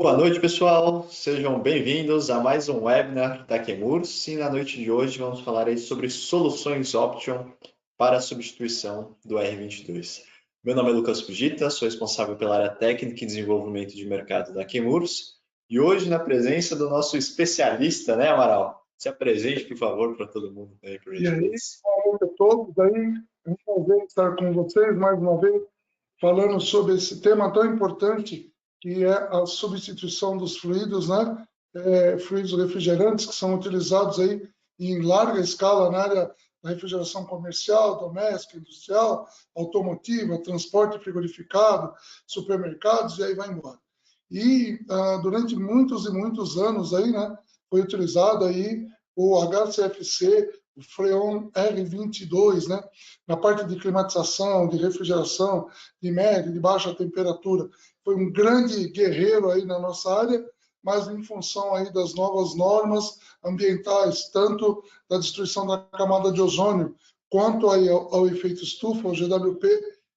Boa noite, pessoal. Sejam bem-vindos a mais um webinar da Chemours. E na noite de hoje vamos falar aí sobre soluções Option para a substituição do R22. Meu nome é Lucas Fujita, sou responsável pela área técnica e desenvolvimento de mercado da Chemours. E hoje, na presença do nosso especialista, né, Amaral? Se apresente, por favor, para todo mundo aí, para E aí, todos. boa noite a todos. É um prazer estar com vocês mais uma vez, falando sobre esse tema tão importante, que é a substituição dos fluidos, né? Fluidos refrigerantes que são utilizados aí em larga escala na área da refrigeração comercial, doméstica, industrial, automotiva, transporte frigorificado, supermercados, e aí vai embora. E durante muitos e muitos anos aí, né, foi utilizado aí o HCFC, o Freon R22, né, na parte de climatização, de refrigeração, de média, de baixa temperatura. Foi um grande guerreiro aí na nossa área, mas em função aí das novas normas ambientais, tanto da destruição da camada de ozônio, quanto aí ao efeito estufa, o GWP,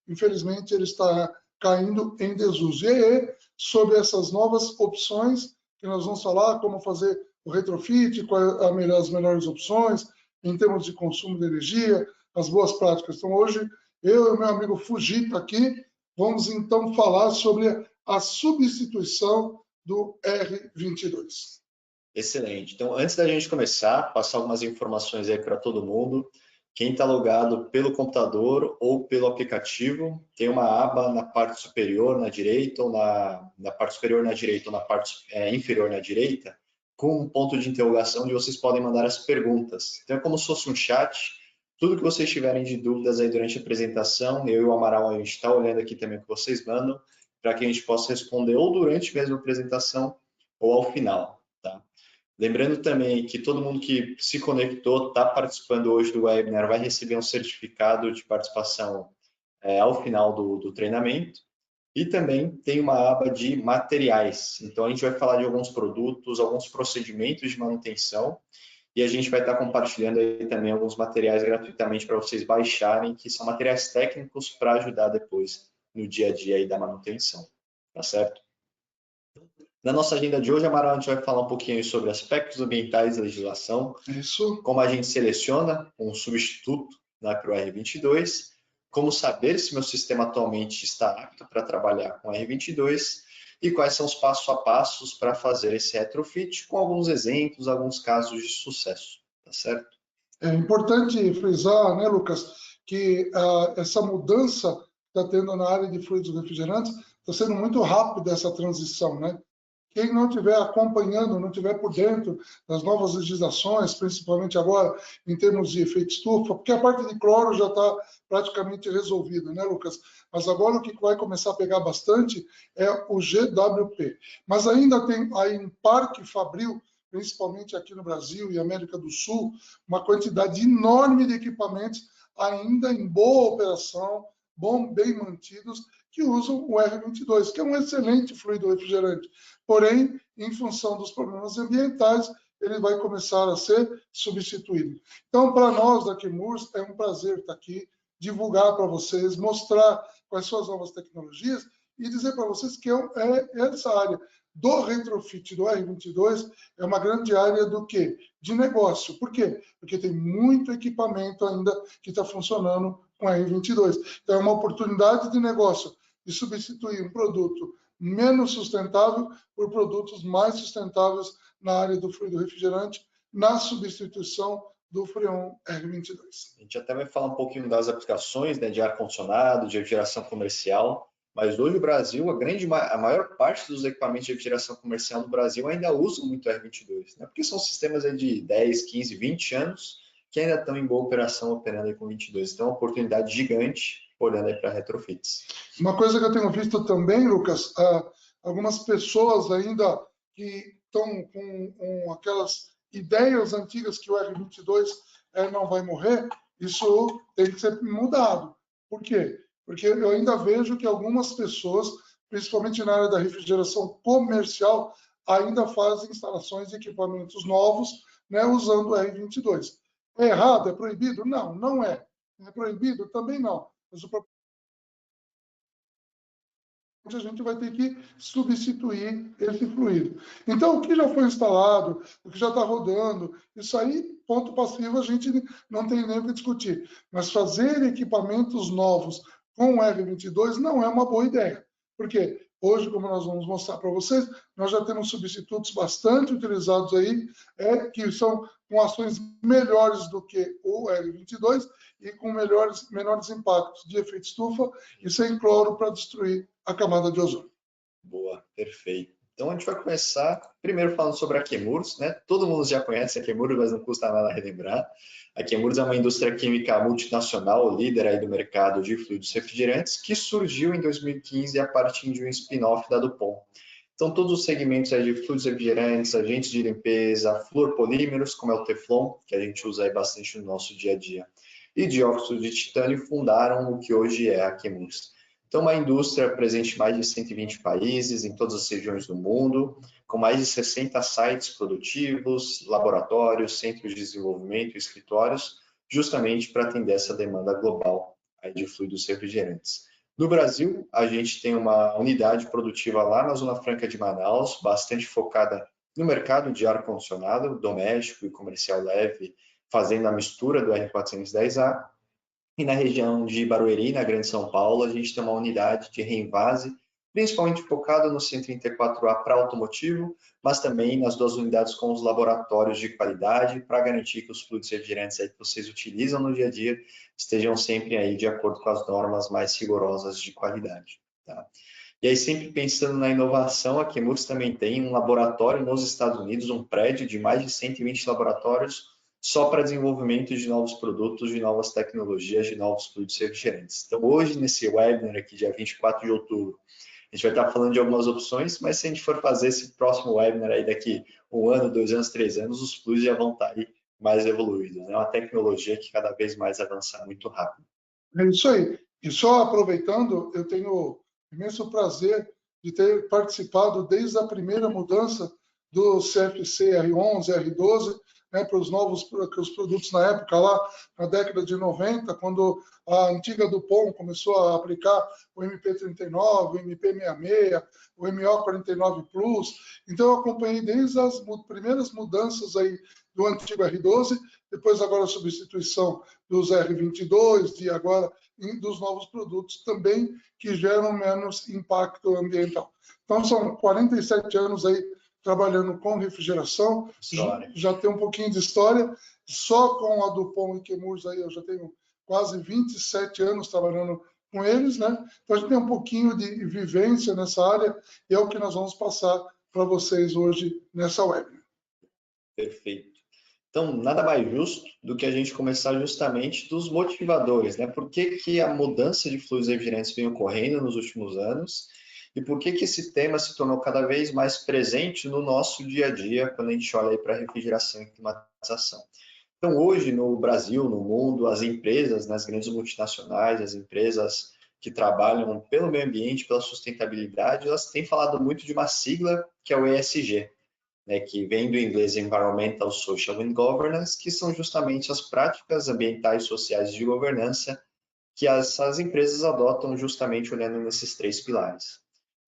infelizmente ele está caindo em desuso. E aí, sobre essas novas opções que nós vamos falar, como fazer o retrofit, quais as melhores opções em termos de consumo de energia, as boas práticas. Então, hoje, eu e o meu amigo Fujita aqui, vamos então falar sobre a substituição do R22. Excelente. Então, antes da gente começar, passar algumas informações aí para todo mundo. Quem está logado pelo computador ou pelo aplicativo, tem uma aba na parte superior na direita, ou na parte superior na direita, ou na parte inferior na direita, com um ponto de interrogação onde vocês podem mandar as perguntas. Então, é como se fosse um chat. Tudo que vocês tiverem de dúvidas aí durante a apresentação, eu e o Amaral, a gente está olhando aqui também o que vocês mandam, para que a gente possa responder ou durante mesmo a apresentação ou ao final, tá? Lembrando também que todo mundo que se conectou, está participando hoje do webinar, vai receber um certificado de participação ao final do treinamento. E também tem uma aba de materiais. Então, a gente vai falar de alguns produtos, alguns procedimentos de manutenção. E a gente vai estar compartilhando aí também alguns materiais gratuitamente para vocês baixarem, que são materiais técnicos para ajudar depois no dia a dia aí da manutenção. Tá certo? Na nossa agenda de hoje, Amaral, a gente vai falar um pouquinho sobre aspectos ambientais e legislação, Isso. como a gente seleciona um substituto para o R22, como saber se meu sistema atualmente está apto para trabalhar com R22 e quais são os passos a passos para fazer esse retrofit, com alguns exemplos, alguns casos de sucesso, tá certo? É importante frisar, né, Lucas, que essa mudança que está tendo na área de fluidos refrigerantes está sendo muito rápida essa transição, né? Quem não estiver acompanhando, não estiver por dentro das novas legislações, principalmente agora em termos de efeito estufa, porque a parte de cloro já está praticamente resolvida, né, Lucas? Mas agora o que vai começar a pegar bastante é o GWP. Mas ainda tem aí um parque fabril, principalmente aqui no Brasil e América do Sul, uma quantidade enorme de equipamentos ainda em boa operação, bem mantidos, que usam o R22, que é um excelente fluido refrigerante. Porém, em função dos problemas ambientais, ele vai começar a ser substituído. Então, para nós da Chemours, é um prazer estar aqui, divulgar para vocês, mostrar quais são as novas tecnologias e dizer para vocês que essa área do retrofit do R22 é uma grande área do quê? De negócio. Por quê? Porque tem muito equipamento ainda que está funcionando com R22. Então, é uma oportunidade de negócio de substituir um produto menos sustentável por produtos mais sustentáveis na área do fluido refrigerante, na substituição do Freon R22. A gente até vai falar um pouquinho das aplicações, né, de ar-condicionado, de refrigeração comercial, mas hoje o Brasil, a maior parte dos equipamentos de refrigeração comercial no Brasil ainda usam muito R22, né, porque são sistemas aí de 10, 15, 20 anos que ainda estão em boa operação, operando aí com 22. Então, é uma oportunidade gigante olhando aí para retrofits. Uma coisa que eu tenho visto também, Lucas, algumas pessoas ainda que estão com aquelas ideias antigas que o R22 não vai morrer, isso tem que ser mudado. Por quê? Porque eu ainda vejo que algumas pessoas, principalmente na área da refrigeração comercial, ainda fazem instalações de equipamentos novos, né, usando o R22. É errado? É proibido? Não, não é. É proibido? Também não. Mas o a gente vai ter que substituir esse fluido. Então, o que já foi instalado, o que já está rodando, isso aí, ponto passivo, a gente não tem nem o que discutir. Mas fazer equipamentos novos com o R22 não é uma boa ideia. Por quê? Hoje, como nós vamos mostrar para vocês, nós já temos substitutos bastante utilizados aí, que são com ações melhores do que o R22 e com menores impactos de efeito estufa e sem cloro para destruir a camada de ozônio. Boa, perfeito. Então a gente vai começar primeiro falando sobre a Chemours, né? Todo mundo já conhece a Chemours, mas não custa nada relembrar. A Chemours é uma indústria química multinacional, líder aí do mercado de fluidos refrigerantes, que surgiu em 2015 a partir de um spin-off da DuPont. Então todos os segmentos aí de fluidos refrigerantes, agentes de limpeza, fluoropolímeros, como é o Teflon, que a gente usa aí bastante no nosso dia a dia, e dióxido de titânio fundaram o que hoje é a Chemours. Então, uma indústria presente em mais de 120 países, em todas as regiões do mundo, com mais de 60 sites produtivos, laboratórios, centros de desenvolvimento e escritórios, justamente para atender essa demanda global aí de fluidos refrigerantes. No Brasil, a gente tem uma unidade produtiva lá na Zona Franca de Manaus, bastante focada no mercado de ar-condicionado, doméstico e comercial leve, fazendo a mistura do R410A. E na região de Barueri, na Grande São Paulo, a gente tem uma unidade de reenvase, principalmente focada no 134A para automotivo, mas também nas duas unidades com os laboratórios de qualidade, para garantir que os fluidos refrigerantes aí que vocês utilizam no dia a dia estejam sempre aí de acordo com as normas mais rigorosas de qualidade. Tá? E aí, sempre pensando na inovação, a Chemours também tem um laboratório nos Estados Unidos, um prédio de mais de 120 laboratórios, só para desenvolvimento de novos produtos, de novas tecnologias, de novos fluidos refrigerantes. Então, hoje, nesse webinar aqui, dia 24 de outubro, a gente vai estar falando de algumas opções, mas se a gente for fazer esse próximo webinar aí daqui 1 ano, 2 anos, 3 anos, os fluidos já vão estar aí mais evoluídos. É uma tecnologia que cada vez mais avança muito rápido. É isso aí. E só aproveitando, eu tenho imenso prazer de ter participado desde a primeira mudança do CFC R11, R12, né, para os novos produtos na época, lá na década de 90, quando a antiga DuPont começou a aplicar o MP39, o MP66, o MO49 Plus. Então, eu acompanhei desde as primeiras mudanças aí do antigo R12, depois agora a substituição dos R22, e agora dos novos produtos também que geram menos impacto ambiental. Então, são 47 anos aí trabalhando com refrigeração, já tem um pouquinho de história, só com a DuPont e Chemours aí eu já tenho quase 27 anos trabalhando com eles, né? Então a gente tem um pouquinho de vivência nessa área e é o que nós vamos passar para vocês hoje nessa web. Perfeito. Então, nada mais justo do que a gente começar justamente dos motivadores, né? Por que a mudança de fluidos refrigerantes vem ocorrendo nos últimos anos e por que esse tema se tornou cada vez mais presente no nosso dia a dia quando a gente olha para a refrigeração e climatização. Então, hoje, no Brasil, no mundo, as empresas, né, as grandes multinacionais, as empresas que trabalham pelo meio ambiente, pela sustentabilidade, elas têm falado muito de uma sigla que é o ESG, né, que vem do inglês Environmental, Social and Governance, que são justamente as práticas ambientais e sociais de governança que as empresas adotam justamente olhando nesses 3 pilares.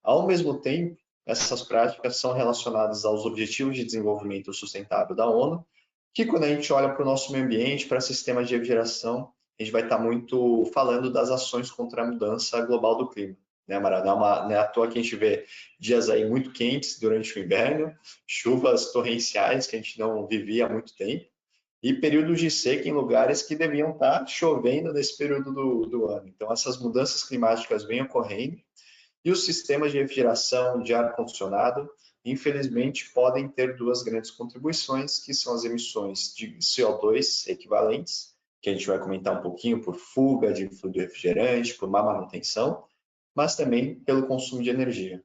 Ao mesmo tempo, essas práticas são relacionadas aos Objetivos de Desenvolvimento Sustentável da ONU, que quando a gente olha para o nosso meio ambiente, para sistemas de refrigeração, a gente vai estar muito falando das ações contra a mudança global do clima. Né, Mara? Não é à toa que a gente vê dias aí muito quentes durante o inverno, chuvas torrenciais que a gente não vivia há muito tempo, e períodos de seca em lugares que deviam estar chovendo nesse período do ano. Então, essas mudanças climáticas vêm ocorrendo e os sistemas de refrigeração, de ar-condicionado, infelizmente, podem ter 2 grandes contribuições, que são as emissões de CO2 equivalentes, que a gente vai comentar um pouquinho por fuga de fluido refrigerante, por má manutenção, mas também pelo consumo de energia.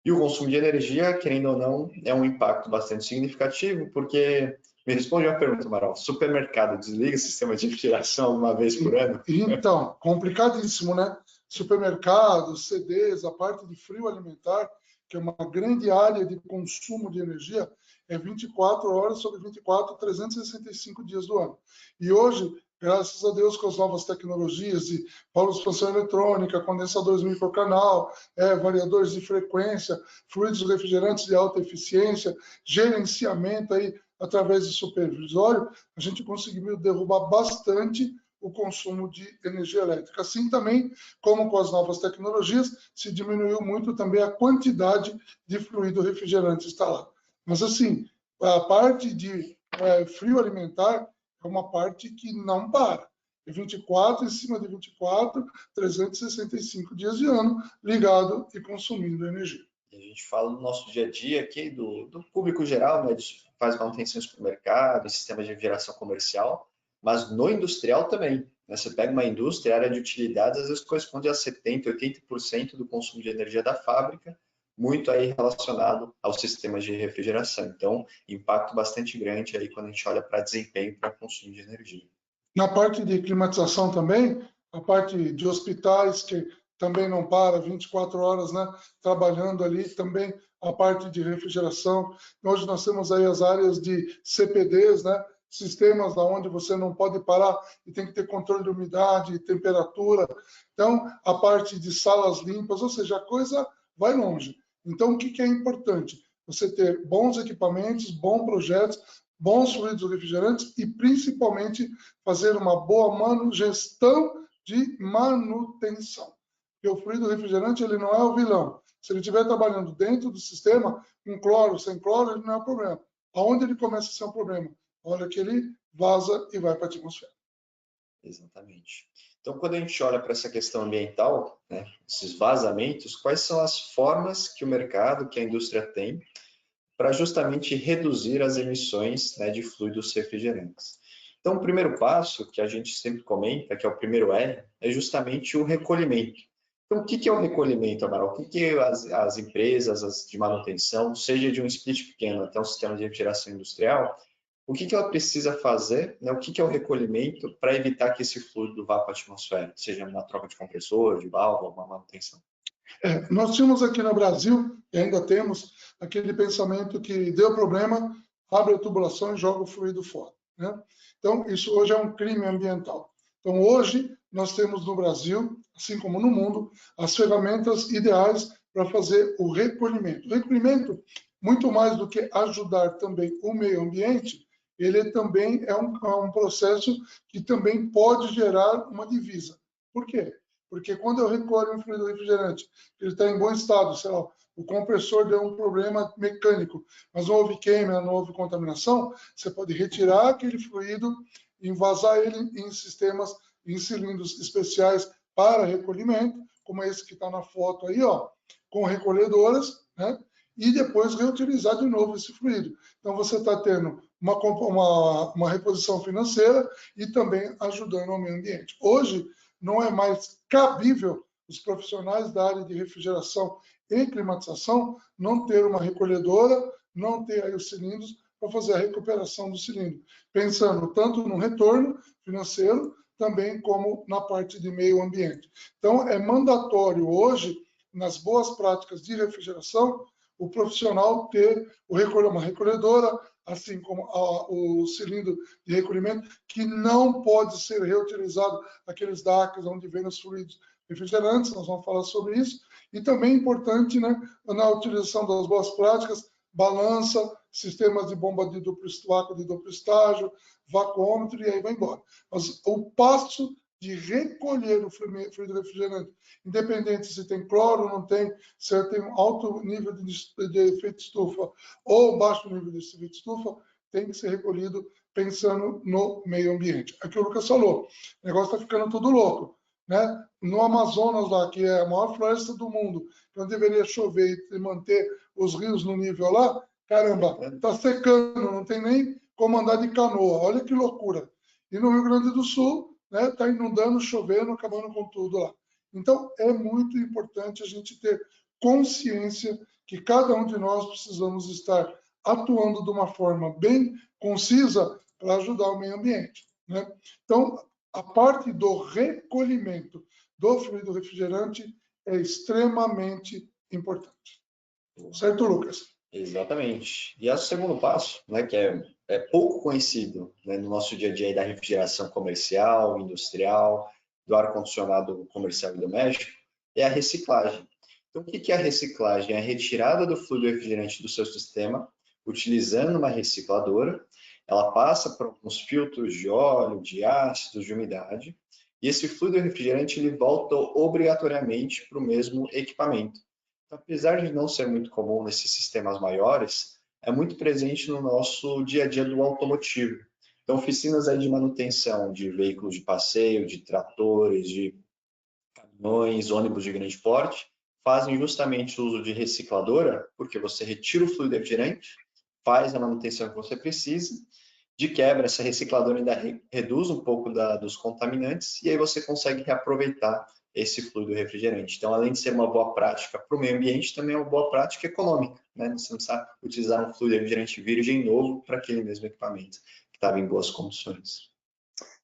E o consumo de energia, querendo ou não, é um impacto bastante significativo, porque, me responde uma pergunta, Amaral, supermercado desliga o sistema de refrigeração alguma vez por ano? Então, complicadíssimo, né? Supermercados, CDs, a parte de frio alimentar, que é uma grande área de consumo de energia, é 24 horas sobre 24, 365 dias do ano. E hoje, graças a Deus, com as novas tecnologias de válvula de expansão eletrônica, condensadores microcanal, variadores de frequência, fluidos refrigerantes de alta eficiência, gerenciamento aí através de supervisório, a gente conseguiu derrubar bastante o consumo de energia elétrica. Assim também, como com as novas tecnologias, se diminuiu muito também a quantidade de fluido refrigerante instalado. Mas, assim, a parte de frio alimentar é uma parte que não para. É 24 em cima de 24, 365 dias de ano, ligado e consumindo energia. A gente fala no nosso dia a dia aqui, do público geral, né, faz manutenção em supermercado, sistemas de geração comercial, mas no industrial também. Né? Você pega uma indústria, a área de utilidades, às vezes corresponde a 70%, 80% do consumo de energia da fábrica, muito aí relacionado aos sistemas de refrigeração. Então, impacto bastante grande aí quando a gente olha para desempenho para consumo de energia. Na parte de climatização também, a parte de hospitais, que também não para, 24 horas, né, trabalhando ali, também a parte de refrigeração. Hoje nós temos aí as áreas de CPDs, né, sistemas onde você não pode parar e tem que ter controle de umidade, temperatura. Então, a parte de salas limpas, ou seja, a coisa vai longe. Então, o que é importante? Você ter bons equipamentos, bons projetos, bons fluidos refrigerantes e, principalmente, fazer uma boa gestão de manutenção. Porque o fluido refrigerante ele não é o vilão. Se ele estiver trabalhando dentro do sistema, com cloro, sem cloro, ele não é um problema. Aonde ele começa a ser um problema? Olha que ele vaza e vai para a atmosfera. Exatamente. Então, quando a gente olha para essa questão ambiental, né, esses vazamentos, quais são as formas que o mercado, que a indústria tem para justamente reduzir as emissões, né, de fluidos refrigerantes? Então, o primeiro passo que a gente sempre comenta, que é o primeiro R, é justamente o recolhimento. Então, o que é o recolhimento, Amaral? O que as empresas de manutenção, seja de um split pequeno até um sistema de refrigeração industrial, o que ela precisa fazer, né? O que é o recolhimento para evitar que esse fluido vá para a atmosfera, seja uma troca de compressor, de válvula, uma manutenção? Nós tínhamos aqui no Brasil, e ainda temos, aquele pensamento que deu problema, abre a tubulação e joga o fluido fora. Né? Então, isso hoje é um crime ambiental. Então, hoje, nós temos no Brasil, assim como no mundo, as ferramentas ideais para fazer o recolhimento. O recolhimento, muito mais do que ajudar também o meio ambiente, ele também é um processo que também pode gerar uma divisa. Por quê? Porque quando eu recolho um fluido refrigerante, ele está em bom estado, sei lá, o compressor deu um problema mecânico, mas não houve queima, não houve contaminação, você pode retirar aquele fluido e envasar ele em sistemas, em cilindros especiais para recolhimento, como esse que está na foto aí, ó, com recolhedoras, né? E depois reutilizar de novo esse fluido. Então, você está tendo uma reposição financeira e também ajudando ao meio ambiente. Hoje, não é mais cabível os profissionais da área de refrigeração e climatização não ter uma recolhedora, não ter aí os cilindros para fazer a recuperação do cilindro, pensando tanto no retorno financeiro, também como na parte de meio ambiente. Então, é mandatório hoje, nas boas práticas de refrigeração, o profissional ter uma recolhedora, assim como o cilindro de recolhimento, que não pode ser reutilizado, aqueles DACs onde vem os fluidos refrigerantes, nós vamos falar sobre isso. E também é importante, né, na utilização das boas práticas, balança, sistemas de bomba de duplo estágio, vacuômetro, e aí vai embora. Mas o passo de recolher o fluido refrigerante, independente se tem cloro ou não tem, se tem um alto nível de efeito estufa ou baixo nível de efeito estufa, tem que ser recolhido pensando no meio ambiente. Aqui o Lucas falou, o negócio está ficando tudo louco. Né? No Amazonas, lá, que é a maior floresta do mundo, que não deveria chover e manter os rios no nível lá, caramba, está secando, não tem nem como andar de canoa. Olha que loucura. E no Rio Grande do Sul, né, está inundando, chovendo, acabando com tudo lá. Então, é muito importante a gente ter consciência que cada um de nós precisamos estar atuando de uma forma bem concisa para ajudar o meio ambiente. Né? Então, a parte do recolhimento do fluido refrigerante é extremamente importante. Certo, Lucas? Exatamente. E o segundo passo, né, que é pouco conhecido, né, no nosso dia a dia da refrigeração comercial, industrial, do ar-condicionado comercial e doméstico, é a reciclagem. Então, o que é a reciclagem? É a retirada do fluido refrigerante do seu sistema, utilizando uma recicladora. Ela passa por alguns filtros de óleo, de ácidos, de umidade, e esse fluido refrigerante ele volta obrigatoriamente para o mesmo equipamento. Então, apesar de não ser muito comum nesses sistemas maiores, é muito presente no nosso dia a dia do automotivo. Então, oficinas aí de manutenção de veículos de passeio, de tratores, de caminhões, ônibus de grande porte, fazem justamente o uso de recicladora, porque você retira o fluido refrigerante, faz a manutenção que você precisa, de quebra, essa recicladora ainda reduz um pouco dos contaminantes e aí você consegue reaproveitar esse fluido refrigerante. Então, além de ser uma boa prática para o meio ambiente, também é uma boa prática econômica, né? Você não precisa utilizar um fluido refrigerante virgem novo para aquele mesmo equipamento que estava em boas condições.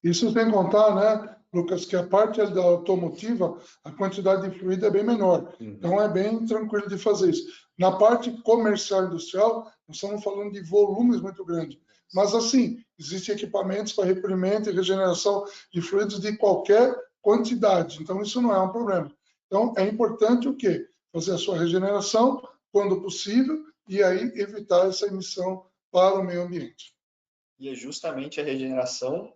Isso sem contar, né, Lucas, que a parte da automotiva, a quantidade de fluido é bem menor. Então, é bem tranquilo de fazer isso. Na parte comercial e industrial, nós estamos falando de volumes muito grandes. Mas, assim, existem equipamentos para recolhimento e regeneração de fluidos de qualquer quantidade. Então, isso não é um problema. Então, é importante o quê? Fazer a sua regeneração quando possível e aí evitar essa emissão para o meio ambiente. E é justamente a regeneração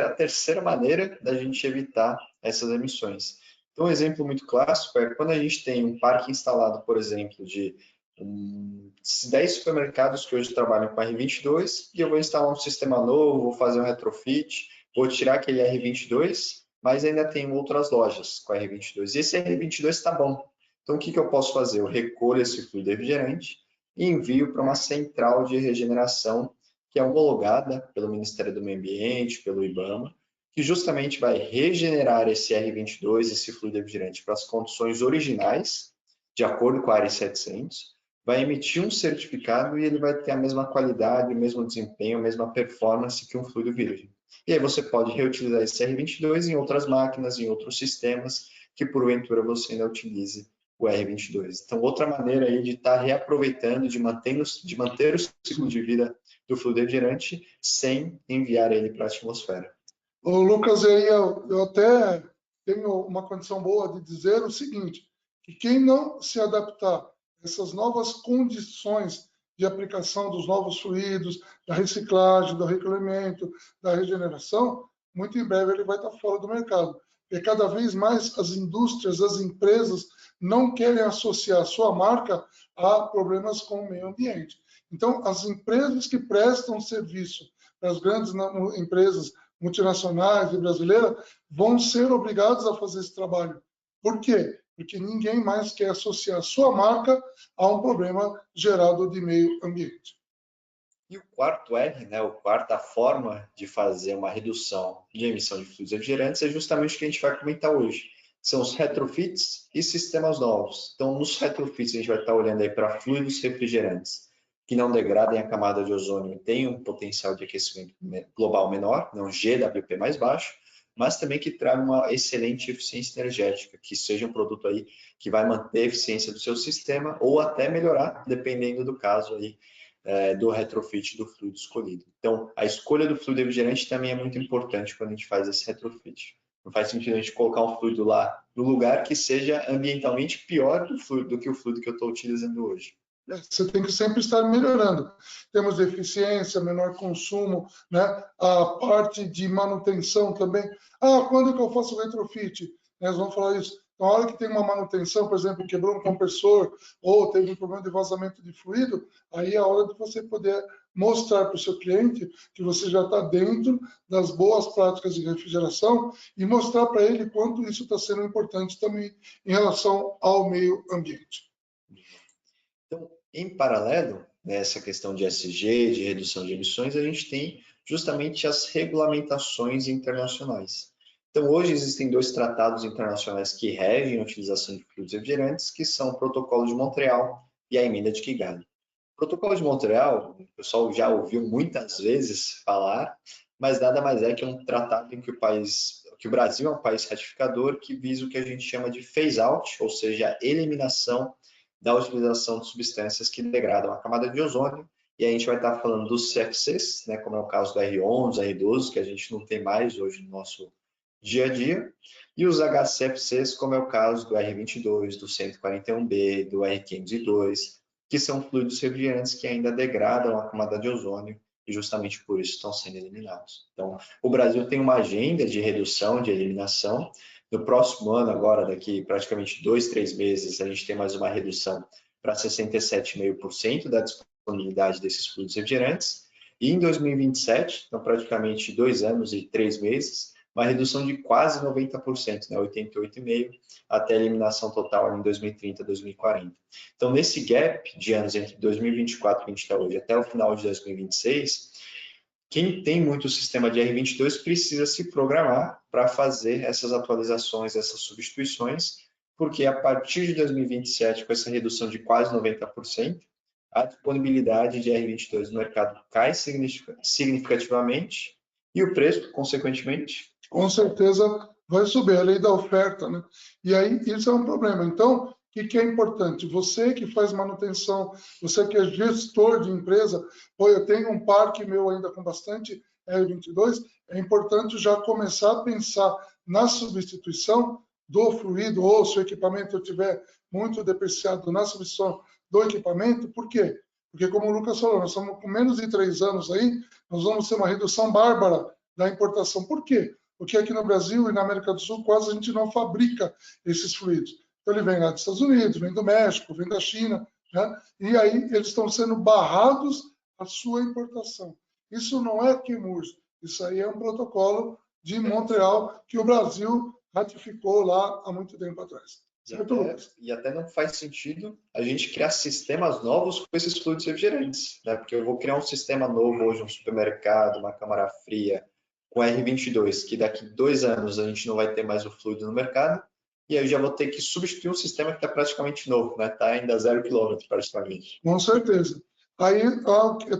a terceira maneira da gente evitar essas emissões. Então, um exemplo muito clássico é quando a gente tem um parque instalado, por exemplo, de 10 supermercados que hoje trabalham com R22 e eu vou instalar um sistema novo, vou fazer um retrofit, vou tirar aquele R22, mas ainda tem outras lojas com R22. E esse R22 está bom. Então, o que eu posso fazer? Eu recolho esse fluido refrigerante e envio para uma central de regeneração que é homologada pelo Ministério do Meio Ambiente, pelo IBAMA, que justamente vai regenerar esse R22, esse fluido refrigerante, para as condições originais, de acordo com a ARE 700, vai emitir um certificado e ele vai ter a mesma qualidade, o mesmo desempenho, a mesma performance que um fluido virgem. E aí você pode reutilizar esse R22 em outras máquinas, em outros sistemas, que porventura você ainda utilize o R22. Então, outra maneira aí de estar reaproveitando, de manter o ciclo de vida do fluido refrigerante sem enviar ele para a atmosfera. Ô, Lucas, aí eu até tenho uma condição boa de dizer o seguinte, que quem não se adaptar a essas novas condições de aplicação dos novos fluidos, da reciclagem, do recolhimento, da regeneração, muito em breve ele vai estar fora do mercado. Porque cada vez mais as indústrias, as empresas não querem associar a sua marca a problemas com o meio ambiente. Então, as empresas que prestam serviço para as grandes empresas multinacionais e brasileiras vão ser obrigados a fazer esse trabalho. Por quê? Porque ninguém mais quer associar a sua marca a um problema gerado de meio ambiente. E o quarto R, né, a quarta forma de fazer uma redução de emissão de fluidos refrigerantes é justamente o que a gente vai comentar hoje. São os retrofits e sistemas novos. Então, nos retrofits, a gente vai estar olhando aí para fluidos refrigerantes que não degradem a camada de ozônio e tenham um potencial de aquecimento global menor, não GWP mais baixo, mas também que tragam uma excelente eficiência energética, que seja um produto aí que vai manter a eficiência do seu sistema ou até melhorar, dependendo do caso aí, do retrofit do fluido escolhido. Então, a escolha do fluido refrigerante também é muito importante quando a gente faz esse retrofit. Não faz sentido a gente colocar um fluido lá no lugar que seja ambientalmente pior do que o fluido que eu estou utilizando hoje. Você tem que sempre estar melhorando. Temos de eficiência, menor consumo, né? A parte de manutenção também. Quando que eu faço o retrofit? Nós vamos falar isso. Na hora que tem uma manutenção, por exemplo, quebrou um compressor ou teve um problema de vazamento de fluido, aí é a hora de você poder mostrar para o seu cliente que você já está dentro das boas práticas de refrigeração e mostrar para ele quanto isso está sendo importante também em relação ao meio ambiente. Então, em paralelo, nessa questão de ESG, de redução de emissões, a gente tem justamente as regulamentações internacionais. Então, hoje existem dois tratados internacionais que regem a utilização de fluidos refrigerantes, que são o Protocolo de Montreal e a Emenda de Kigali. O Protocolo de Montreal, o pessoal já ouviu muitas vezes falar, mas nada mais é que um tratado em que o Brasil é um país ratificador que visa o que a gente chama de phase-out, ou seja, a eliminação da utilização de substâncias que degradam a camada de ozônio E a gente vai estar falando dos CFCs, né, como é o caso do R11, R12, que a gente não tem mais hoje no nosso dia a dia, e os HCFCs, como é o caso do R22, do 141B, do R502, que são fluidos refrigerantes que ainda degradam a camada de ozônio e justamente por isso estão sendo eliminados. Então, o Brasil tem uma agenda de redução, de eliminação. No próximo ano, agora, daqui praticamente 2, 3 meses, a gente tem mais uma redução para 67,5% da disponibilidade desses fluidos refrigerantes. E em 2027, então praticamente 2 anos e 3 meses, uma redução de quase 90%, né, 88,5%, até a eliminação total em 2030, 2040. Então, nesse gap de anos entre 2024, que a gente está hoje, até o final de 2026, quem tem muito sistema de R22 precisa se programar para fazer essas atualizações, essas substituições, porque a partir de 2027, com essa redução de quase 90%, a disponibilidade de R22 no mercado cai significativamente e o preço, consequentemente, com certeza vai subir, a lei da oferta, né? E aí isso é um problema. Então, o que é importante? Você que faz manutenção, você que é gestor de empresa, eu tenho um parque meu ainda com bastante R22, é importante já começar a pensar na substituição do fluido, ou se o equipamento estiver muito depreciado, na substituição do equipamento. Por quê? Porque, como o Lucas falou, nós estamos com menos de 3 anos aí, nós vamos ter uma redução bárbara da importação. Por quê? Porque aqui no Brasil e na América do Sul quase a gente não fabrica esses fluidos. Então ele vem lá dos Estados Unidos, vem do México, vem da China, né? E aí eles estão sendo barrados a sua importação. Isso não é QMURS, isso aí é um protocolo de Montreal que o Brasil ratificou lá há muito tempo atrás. E até não faz sentido a gente criar sistemas novos com esses fluidos refrigerantes, né? Porque eu vou criar um sistema novo hoje, um supermercado, uma câmara fria, com R22, que daqui 2 anos a gente não vai ter mais o fluido no mercado, e aí eu já vou ter que substituir um sistema que está praticamente novo, né? Está ainda 0 km praticamente. Com certeza. Aí,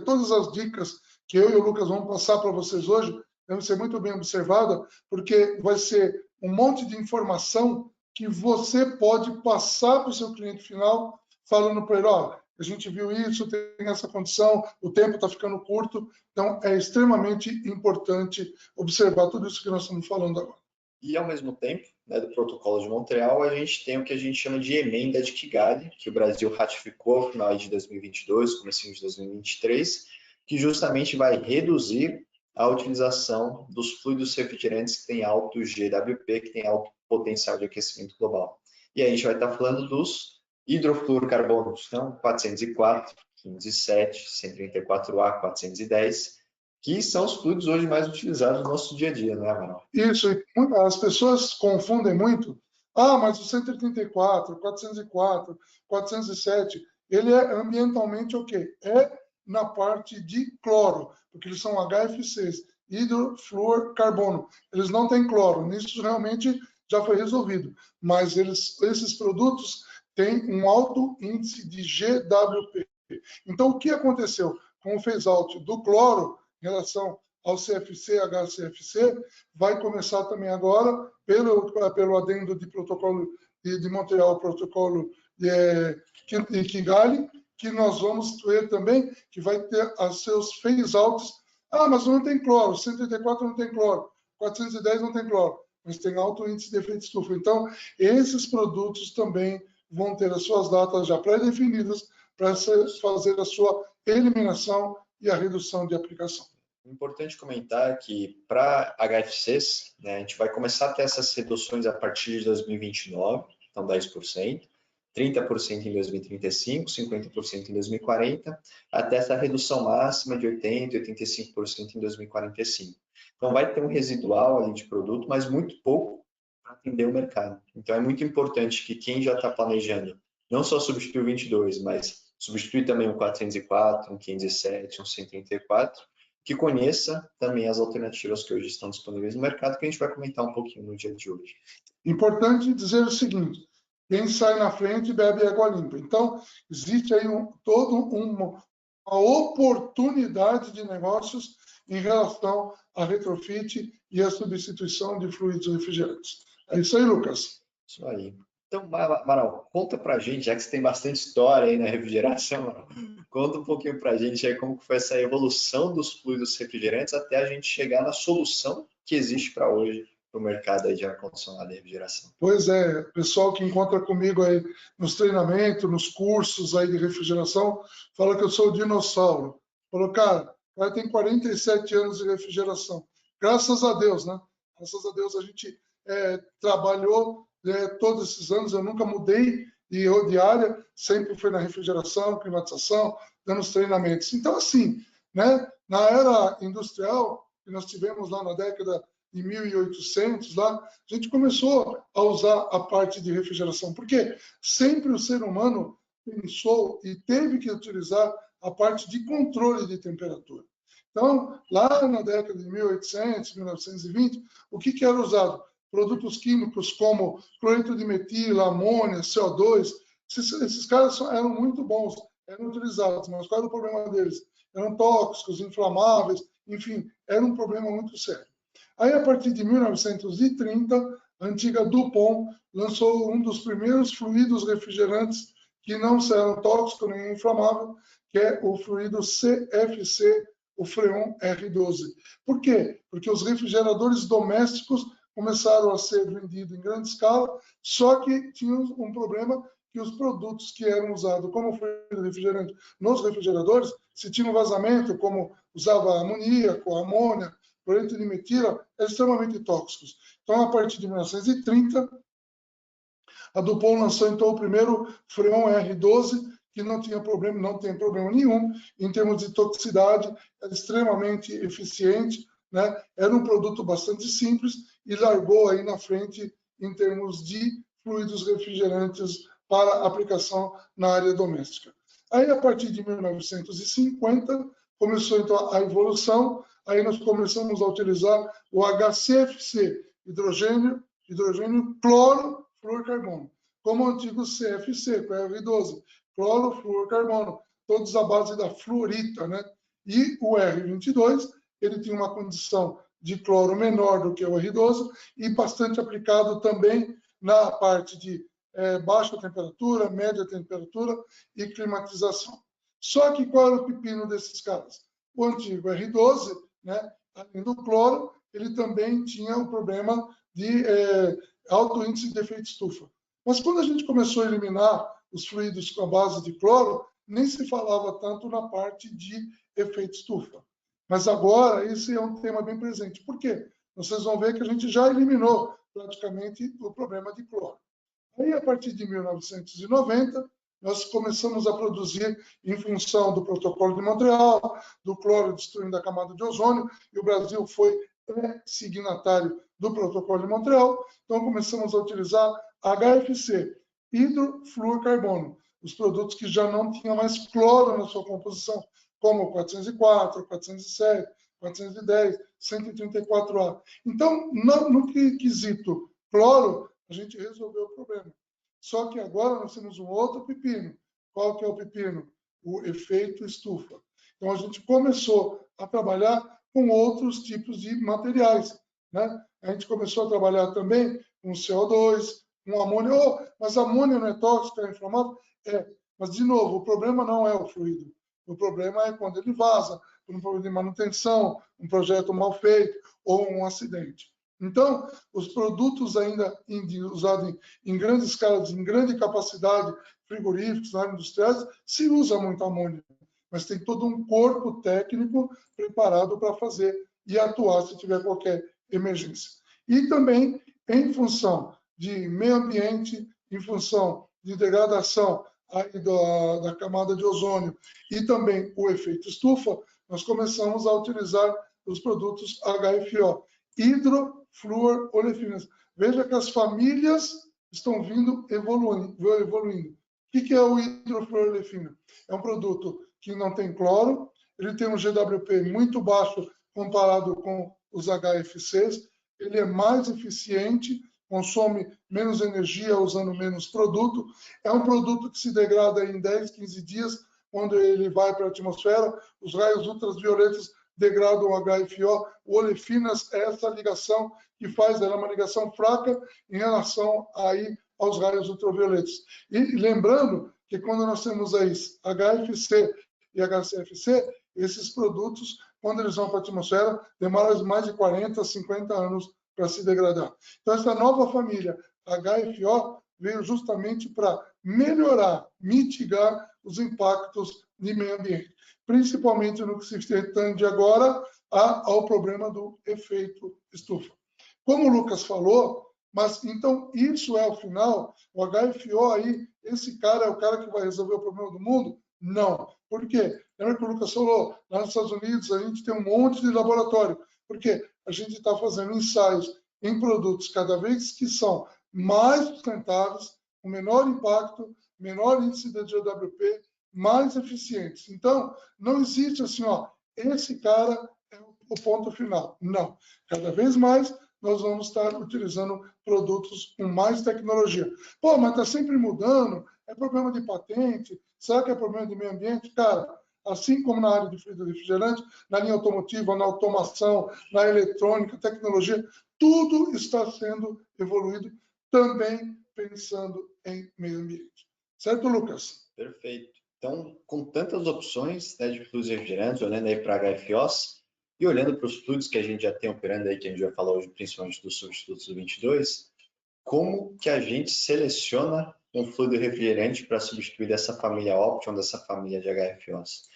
todas as dicas que eu e o Lucas vamos passar para vocês hoje devem ser muito bem observadas, porque vai ser um monte de informação que você pode passar para o seu cliente final, falando para ele, ó, a gente viu isso, tem essa condição, o tempo está ficando curto, então é extremamente importante observar tudo isso que nós estamos falando agora. E, ao mesmo tempo, né, do Protocolo de Montreal, a gente tem o que a gente chama de Emenda de Kigali, que o Brasil ratificou no final de 2022, comecinho de 2023, que justamente vai reduzir a utilização dos fluidos refrigerantes que têm alto GWP, que têm alto potencial de aquecimento global. E aí a gente vai estar falando dos hidrofluorocarbonos, então 404, 507, 134A, 410, que são os fluidos hoje mais utilizados no nosso dia a dia, não é, Amaral? Isso, as pessoas confundem muito. Ah, mas o 134, 404, 407, ele é ambientalmente o quê? É na parte de cloro, porque eles são HFCs, hidrofluorocarbono. Eles não têm cloro, isso realmente já foi resolvido. Mas esses produtos têm um alto índice de GWP. Então, o que aconteceu com o phase-out do cloro em relação ao CFC, HCFC, vai começar também agora, pelo adendo de protocolo de Montreal, protocolo de Kigali, que nós vamos ver também que vai ter os seus phase-outs. Ah, mas não tem cloro, 134 não tem cloro, 410 não tem cloro, mas tem alto índice de efeito estufa. Então, esses produtos também vão ter as suas datas já pré-definidas para fazer a sua eliminação e a redução de aplicação. Importante comentar que para HFCs, né, a gente vai começar a ter essas reduções a partir de 2029, então 10%, 30% em 2035, 50% em 2040, até essa redução máxima de 80%, 85% em 2045. Então vai ter um residual ali de produto, mas muito pouco para atender o mercado. Então é muito importante que quem já está planejando não só substituir o 22, mas substituir também o 404, um 507, um 134, que conheça também as alternativas que hoje estão disponíveis no mercado, que a gente vai comentar um pouquinho no dia de hoje. Importante dizer o seguinte, quem sai na frente bebe água limpa. Então, existe aí toda uma oportunidade de negócios em relação à retrofit e à substituição de fluidos refrigerantes. É isso aí, Lucas. Isso aí. Então, Amaral, conta pra gente, já que você tem bastante história aí na refrigeração, Amaral, conta um pouquinho pra gente aí como que foi essa evolução dos fluidos refrigerantes até a gente chegar na solução que existe para hoje no mercado aí de ar-condicionado e refrigeração. Pois é, pessoal que encontra comigo aí nos treinamentos, nos cursos aí de refrigeração, fala que eu sou o dinossauro. Falou, cara, o cara tem 47 anos de refrigeração. Graças a Deus, né? Graças a Deus a gente trabalhou todos esses anos, eu nunca mudei de área, sempre foi na refrigeração, climatização, dando os treinamentos. Então, assim, né? Na era industrial, que nós tivemos lá na década de 1800, lá, a gente começou a usar a parte de refrigeração, porque sempre o ser humano pensou e teve que utilizar a parte de controle de temperatura. Então, lá na década de 1800, 1920, o que era usado? Produtos químicos como cloreto de metila, amônia, CO2, esses caras eram muito bons, eram utilizados, mas qual era o problema deles? Eram tóxicos, inflamáveis, enfim, era um problema muito sério. Aí, a partir de 1930, a antiga DuPont lançou um dos primeiros fluidos refrigerantes que não eram tóxicos nem inflamável, que é o fluido CFC, o Freon R12. Por quê? Porque os refrigeradores domésticos começaram a ser vendidos em grande escala, só que tinham um problema que os produtos que eram usados como fluido refrigerante nos refrigeradores, se tinha um vazamento, como usava amoníaco, amônia, cloreto de metila, eram extremamente tóxicos. Então, a partir de 1930, a DuPont lançou então o primeiro Freon R12, que não tinha problema, não tem problema nenhum em termos de toxicidade, é extremamente eficiente, né? Era um produto bastante simples e largou aí na frente em termos de fluidos refrigerantes para aplicação na área doméstica. Aí, a partir de 1950, começou então a evolução, aí nós começamos a utilizar o HCFC, hidrogênio, cloro, fluorcarbono, como o antigo CFC, que é o R12, cloro, fluorcarbono, todos à base da fluorita, né? E o R22, ele tinha uma condição de cloro menor do que o R12 e bastante aplicado também na parte de baixa temperatura, média temperatura e climatização. Só que qual era o pepino desses caras? O antigo R12, né, além do cloro, ele também tinha um problema de alto índice de efeito estufa. Mas quando a gente começou a eliminar os fluidos com a base de cloro, nem se falava tanto na parte de efeito estufa. Mas agora esse é um tema bem presente. Por quê? Vocês vão ver que a gente já eliminou praticamente o problema de cloro. Aí, a partir de 1990, nós começamos a produzir em função do Protocolo de Montreal, do cloro destruindo a camada de ozônio, e o Brasil foi signatário do Protocolo de Montreal, então começamos a utilizar HFC, hidrofluorcarbono, os produtos que já não tinham mais cloro na sua composição, como 404, 407, 410, 134A. Então, no quesito cloro, a gente resolveu o problema. Só que agora nós temos um outro pepino. Qual que é o pepino? O efeito estufa. Então, a gente começou a trabalhar com outros tipos de materiais, né? A gente começou a trabalhar também com CO2, com amônia. Oh, mas a amônia não é tóxica, é inflamável? É. Mas, de novo, o problema não é o fluido. O problema é quando ele vaza, por um problema de manutenção, um projeto mal feito ou um acidente. Então, os produtos ainda usados em grande escala, em grande capacidade, frigoríficos, industriais, se usa muito amônia, mas tem todo um corpo técnico preparado para fazer e atuar se tiver qualquer emergência. E também, em função de meio ambiente, em função de degradação aí da camada de ozônio e também o efeito estufa, nós começamos a utilizar os produtos HFO, hidrofluorolefinas. Veja que as famílias estão vindo evoluindo. O que é o hidrofluorolefina? É um produto que não tem cloro, ele tem um GWP muito baixo comparado com os HFCs, ele é mais eficiente, consome menos energia usando menos produto, é um produto que se degrada em 10, 15 dias, quando ele vai para a atmosfera, os raios ultravioletas degradam o HFO, o olefinas é essa ligação que faz, ela é uma ligação fraca em relação aí aos raios ultravioletas. E lembrando que quando nós temos aí HFC e HCFC, esses produtos, quando eles vão para a atmosfera, demoram mais de 40, 50 anos para se degradar. Então, essa nova família HFO veio justamente para melhorar, mitigar os impactos de meio ambiente, principalmente no que se estende agora ao problema do efeito estufa. Como o Lucas falou, mas então isso é o final, o HFO aí, esse cara é o cara que vai resolver o problema do mundo? Não. Por quê? Lembra que o Lucas falou, lá nos Estados Unidos a gente tem um monte de laboratório, porque a gente está fazendo ensaios em produtos cada vez que são mais sustentáveis, com menor impacto, menor índice de GWP, mais eficientes. Então, não existe assim, ó, esse cara é o ponto final. Não. Cada vez mais nós vamos estar utilizando produtos com mais tecnologia. Pô, mas está sempre mudando, é problema de patente, será que é problema de meio ambiente? Cara, assim como na área de fluido refrigerante, na linha automotiva, na automação, na eletrônica, tecnologia, tudo está sendo evoluído também pensando em meio ambiente. Certo, Lucas? Perfeito. Então, com tantas opções, né, de fluidos refrigerantes, olhando aí para HFOs e olhando para os fluidos que a gente já tem operando aí, que a gente vai falar hoje principalmente dos substitutos do 22, como que a gente seleciona um fluido refrigerante para substituir dessa família Option, dessa família de HFOs?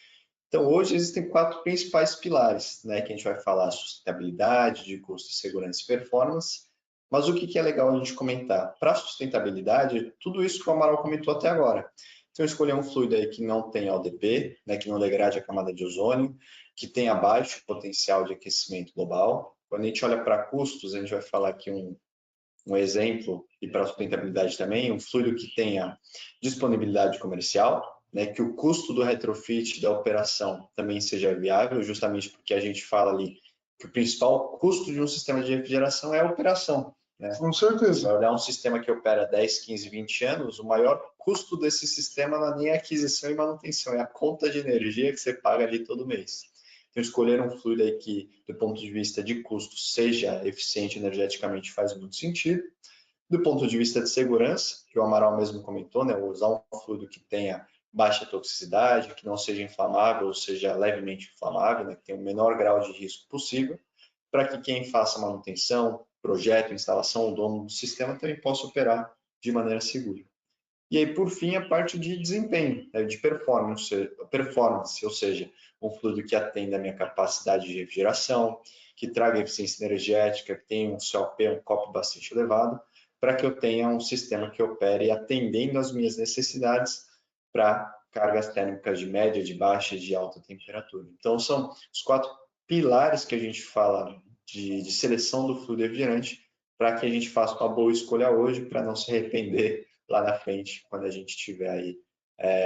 Então, hoje existem 4 principais pilares, né, que a gente vai falar: sustentabilidade, de custo, segurança e performance. Mas o que é legal a gente comentar? Para sustentabilidade, tudo isso que o Amaral comentou até agora. Então, escolher um fluido aí que não tenha ODP, né, que não degrade a camada de ozônio, que tenha baixo potencial de aquecimento global. Quando a gente olha para custos, a gente vai falar aqui um exemplo, e para sustentabilidade também, um fluido que tenha disponibilidade comercial, né, que o custo do retrofit da operação também seja viável, justamente porque a gente fala ali que o principal custo de um sistema de refrigeração é a operação. Né? Com certeza. Se olhar um sistema que opera 10, 15, 20 anos, o maior custo desse sistema não é nem a aquisição e manutenção, é a conta de energia que você paga ali todo mês. Então, escolher um fluido aí que, do ponto de vista de custo, seja eficiente energeticamente faz muito sentido. Do ponto de vista de segurança, que o Amaral mesmo comentou, né, usar um fluido que tenha baixa toxicidade, que não seja inflamável, ou seja levemente inflamável, né, que tenha o menor grau de risco possível, para que quem faça manutenção, projeto, instalação, o dono do sistema também possa operar de maneira segura. E aí, por fim, a parte de desempenho, né, de performance, ou seja, um fluido que atenda a minha capacidade de refrigeração, que traga eficiência energética, que tenha um COP, um COP bastante elevado, para que eu tenha um sistema que opere atendendo às minhas necessidades para cargas térmicas de média, de baixa e de alta temperatura. Então, são os 4 pilares que a gente fala de seleção do fluido refrigerante para que a gente faça uma boa escolha hoje, para não se arrepender lá na frente, quando a gente tiver aí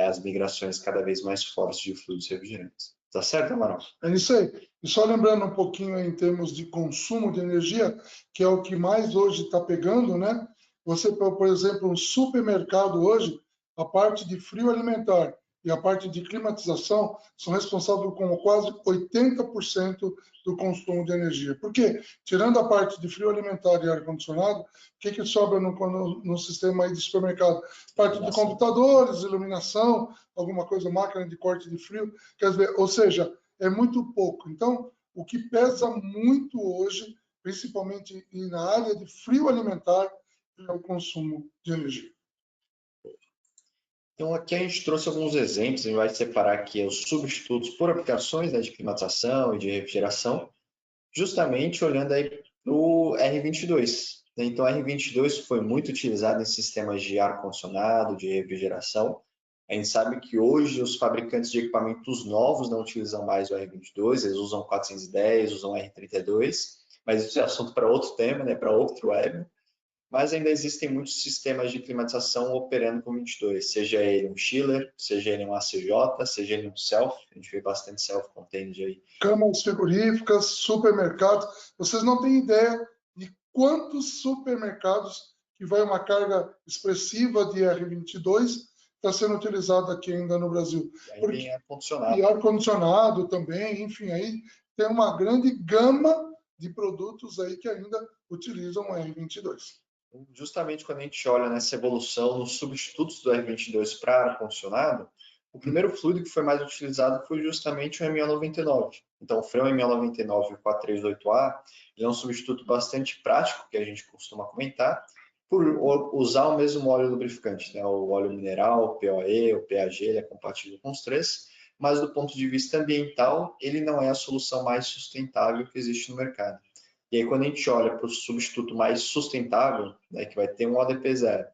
as migrações cada vez mais fortes de fluidos refrigerantes. Tá certo, Amaral? É isso aí. E só lembrando um pouquinho em termos de consumo de energia, que é o que mais hoje está pegando, né? Você, por exemplo, um supermercado hoje, a parte de frio alimentar e a parte de climatização são responsáveis por quase 80% do consumo de energia. Por quê? Tirando a parte de frio alimentar e ar-condicionado, o que sobra no sistema aí de supermercado? Parte de computadores, iluminação, alguma coisa, máquina de corte de frio, quer dizer, ou seja, é muito pouco. Então, o que pesa muito hoje, principalmente na área de frio alimentar, é o consumo de energia. Então, aqui a gente trouxe alguns exemplos, a gente vai separar aqui os substitutos por aplicações, né, de climatização e de refrigeração, justamente olhando aí para o R22. Então, o R22 foi muito utilizado em sistemas de ar-condicionado, de refrigeração. A gente sabe que hoje os fabricantes de equipamentos novos não utilizam mais o R22, eles usam 410, usam R32, mas isso é assunto para outro tema, né, para outro web. Mas ainda existem muitos sistemas de climatização operando com 22, seja ele um chiller, seja ele um ACJ, seja ele um self, a gente vê bastante self-contained aí. Câmaras frigoríficas, supermercados, vocês não têm ideia de quantos supermercados que vai uma carga expressiva de R22 está sendo utilizado aqui ainda no Brasil. E ar-condicionado. E ar-condicionado também, enfim, aí tem uma grande gama de produtos aí que ainda utilizam o R22. Justamente quando a gente olha nessa evolução nos substitutos do R22 para ar-condicionado, o primeiro fluido que foi mais utilizado foi justamente o MO99. Então, o freio MO99 438A, ele é um substituto bastante prático, que a gente costuma comentar, por usar o mesmo óleo lubrificante, né? O óleo mineral, o POE, o PAG, ele é compatível com os três, mas do ponto de vista ambiental, ele não é a solução mais sustentável que existe no mercado. E aí, quando a gente olha para o substituto mais sustentável, né, que vai ter um ODP zero,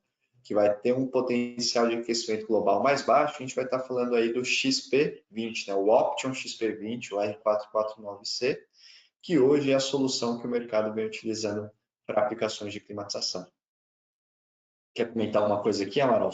que vai ter um potencial de aquecimento global mais baixo, a gente vai estar falando aí do XP20, né, o Option XP20, o R449C, que hoje é a solução que o mercado vem utilizando para aplicações de climatização. Quer comentar alguma coisa aqui, Amaral?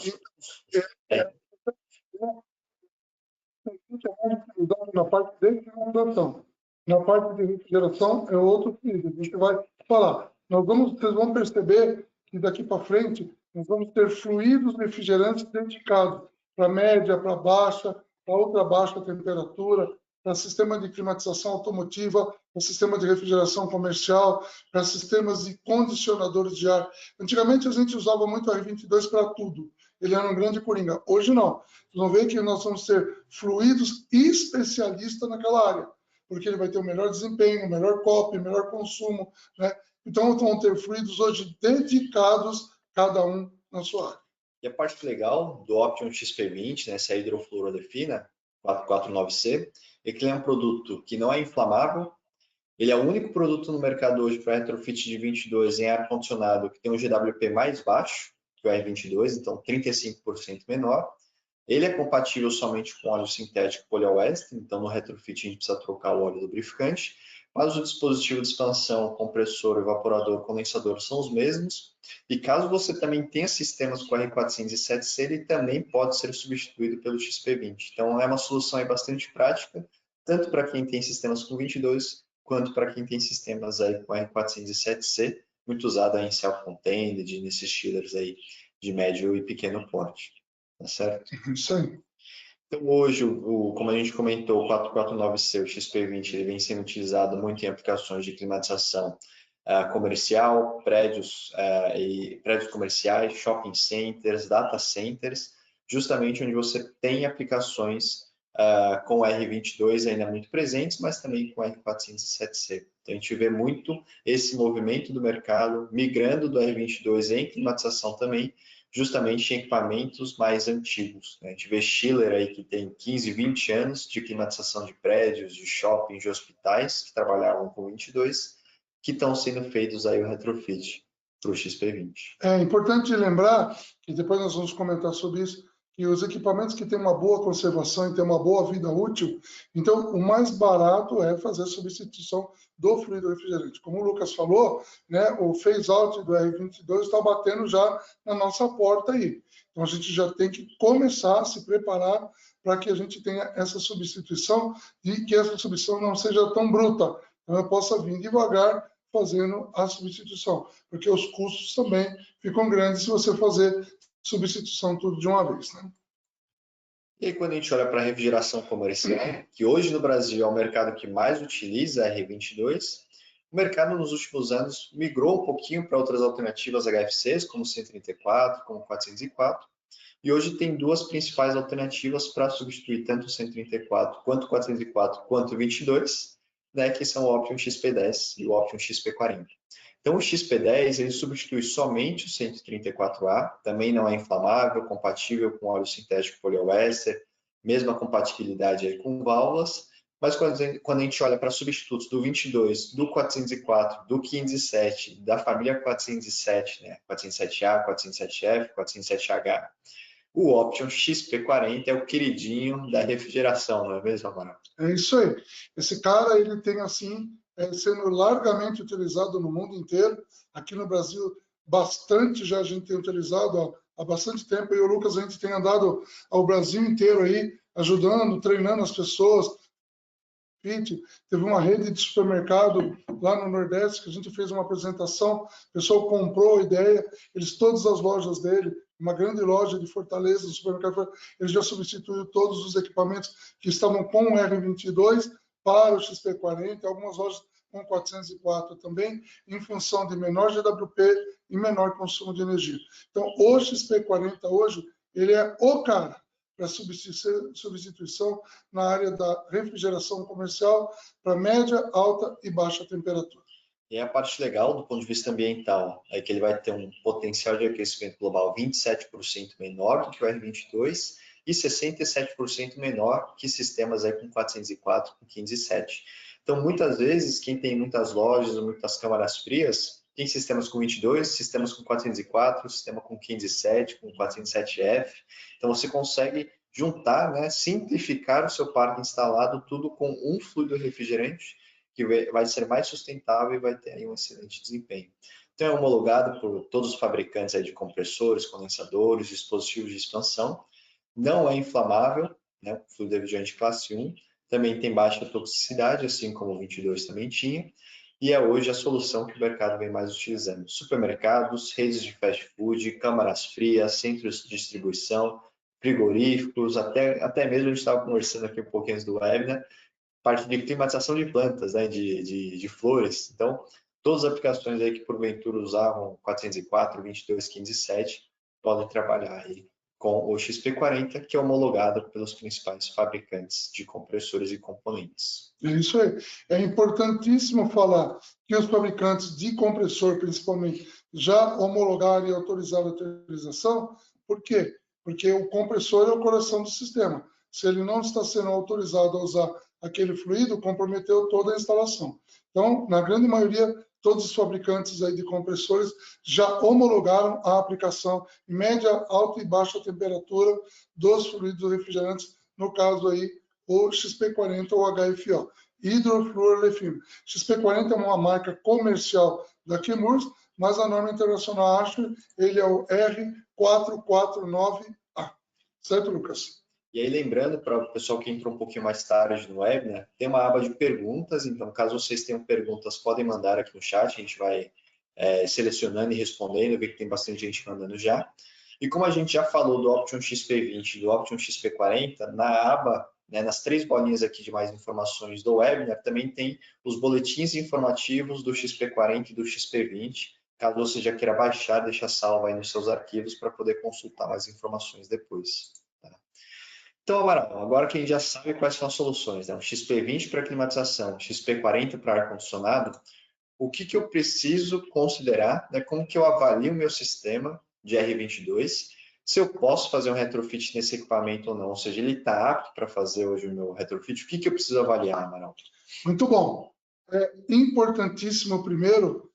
Na parte de inundação. Na parte de refrigeração é outro fluido. A gente vai falar. Vocês vão perceber que daqui para frente nós vamos ter fluidos refrigerantes dedicados para média, para baixa, para ultra baixa temperatura, para sistema de climatização automotiva, para sistema de refrigeração comercial, para sistemas de condicionadores de ar. Antigamente a gente usava muito o R22 para tudo. Ele era um grande coringa. Hoje não. Vocês vão ver que nós vamos ter fluidos especialistas naquela área, porque ele vai ter o melhor desempenho, o melhor COP, o melhor consumo, né? Então, vão ter fluidos hoje dedicados, cada um na sua área. E a parte legal do Option XP20, né, essa hidrofluorodefina, 449C, é que ele é um produto que não é inflamável. Ele é o único produto no mercado hoje para retrofit de 22 em ar-condicionado que tem um GWP mais baixo que o R22, então 35% menor. Ele é compatível somente com óleo sintético poliéster, então no retrofit a gente precisa trocar o óleo lubrificante, mas o dispositivo de expansão, compressor, evaporador, condensador são os mesmos. E caso você também tenha sistemas com R407C, ele também pode ser substituído pelo XP20. Então é uma solução aí bastante prática, tanto para quem tem sistemas com 22, quanto para quem tem sistemas aí com R407C, muito usado aí em self-contained, nesses chillers aí de médio e pequeno porte. Tá certo? Isso aí. Então, hoje, como a gente comentou, o 449C, o XP20, ele vem sendo utilizado muito em aplicações de climatização comercial, prédios comerciais, shopping centers, data centers, justamente onde você tem aplicações com o R22 ainda muito presentes, mas também com o R407C. Então, a gente vê muito esse movimento do mercado migrando do R22 em climatização também, justamente em equipamentos mais antigos. A gente vê chiller aí que tem 15, 20 anos de climatização de prédios, de shoppings, de hospitais, que trabalhavam com 22, que estão sendo feitos aí o retrofit para o XP20. É importante lembrar, que depois nós vamos comentar sobre isso, que os equipamentos que têm uma boa conservação e têm uma boa vida útil, então o mais barato é fazer a substituição do fluido refrigerante. Como o Lucas falou, né, o phase-out do R22 está batendo já na nossa porta aí. Então a gente já tem que começar a se preparar para que a gente tenha essa substituição e que essa substituição não seja tão bruta. Então eu possa vir devagar fazendo a substituição, porque os custos também ficam grandes se você fazer substituição tudo de uma vez, né? E aí, quando a gente olha para a refrigeração comercial, que hoje no Brasil é o mercado que mais utiliza a R22, o mercado nos últimos anos migrou um pouquinho para outras alternativas HFCs, como 134, como 404, e hoje tem duas principais alternativas para substituir tanto o 134 quanto o 404 quanto o 22, né, que são o Option XP10 e o Option XP40. Então, o XP10 ele substitui somente o 134A, também não é inflamável, compatível com óleo sintético poliéster, mesma compatibilidade aí com válvulas, mas quando a gente olha para substitutos do 22, do 404, do 507, da família 407, né, 407A, 407F, 407H, o Option XP40 é o queridinho da refrigeração, não é mesmo, Amaral? É isso aí. Esse cara, ele tem, assim, sendo largamente utilizado no mundo inteiro. Aqui no Brasil, bastante já a gente tem utilizado há bastante tempo. E o Lucas, a gente tem andado ao Brasil inteiro aí, ajudando, treinando as pessoas. Teve uma rede de supermercado lá no Nordeste que a gente fez uma apresentação, o pessoal comprou a ideia, todas as lojas dele, uma grande loja de Fortaleza, do supermercado, ele já substituiu todos os equipamentos que estavam com o R22 para o XP40, algumas lojas com 404 também, em função de menor GWP e menor consumo de energia. Então, o XP40 hoje, ele é o cara para substituição na área da refrigeração comercial para média, alta e baixa temperatura. E a parte legal do ponto de vista ambiental é que ele vai ter um potencial de aquecimento global 27% menor do que o R22 e 67% menor que sistemas aí com 404, com 507. Então, muitas vezes, quem tem muitas lojas ou muitas câmaras frias, tem sistemas com 22, sistemas com 404, sistema com 507, com 407F. Então, você consegue juntar, né, simplificar o seu parque instalado tudo com um fluido refrigerante que vai ser mais sustentável e vai ter aí um excelente desempenho. Então, é homologado por todos os fabricantes aí de compressores, condensadores, dispositivos de expansão. Não é inflamável, né? Fluido refrigerante classe 1. Também tem baixa toxicidade, assim como o 22 também tinha. E é hoje a solução que o mercado vem mais utilizando. Supermercados, redes de fast food, câmaras frias, centros de distribuição, frigoríficos, até mesmo a gente estava conversando aqui um pouquinho antes do webinar, parte de climatização de plantas, né, de flores. Então, todas as aplicações aí que porventura usavam 404, 22, 15 e 7 podem trabalhar aí com o XP40, que é homologado pelos principais fabricantes de compressores e componentes. É isso aí. É importantíssimo falar que os fabricantes de compressor, principalmente, já homologaram e autorizaram a utilização. Por quê? Porque o compressor é o coração do sistema. Se ele não está sendo autorizado a usar aquele fluido, comprometeu toda a instalação. Então, na grande maioria, todos os fabricantes aí de compressores já homologaram a aplicação em média, alta e baixa temperatura dos fluidos refrigerantes, no caso aí, o XP40 ou HFO, hidrofluorolefino. XP40 é uma marca comercial da Chemours, mas a norma internacional ASHRAE, ele é o R449A. Certo, Lucas? E aí, lembrando para o pessoal que entrou um pouquinho mais tarde no webinar, tem uma aba de perguntas, então caso vocês tenham perguntas, podem mandar aqui no chat, a gente vai selecionando e respondendo, eu vi que tem bastante gente mandando já. E como a gente já falou do Option XP20 e do Option XP40, na aba, né, nas 3 bolinhas aqui de mais informações do webinar, também tem os boletins informativos do XP40 e do XP20, caso você já queira baixar, deixa salvo aí nos seus arquivos para poder consultar mais informações depois. Então, Amaral, agora que a gente já sabe quais são as soluções, né? O XP20 para climatização, XP40 para ar-condicionado, o que eu preciso considerar, né? Como que eu avalio o meu sistema de R22, se eu posso fazer um retrofit nesse equipamento ou não, ou seja, ele está apto para fazer hoje o meu retrofit, o que eu preciso avaliar, Amaral? Muito bom. É importantíssimo, primeiro,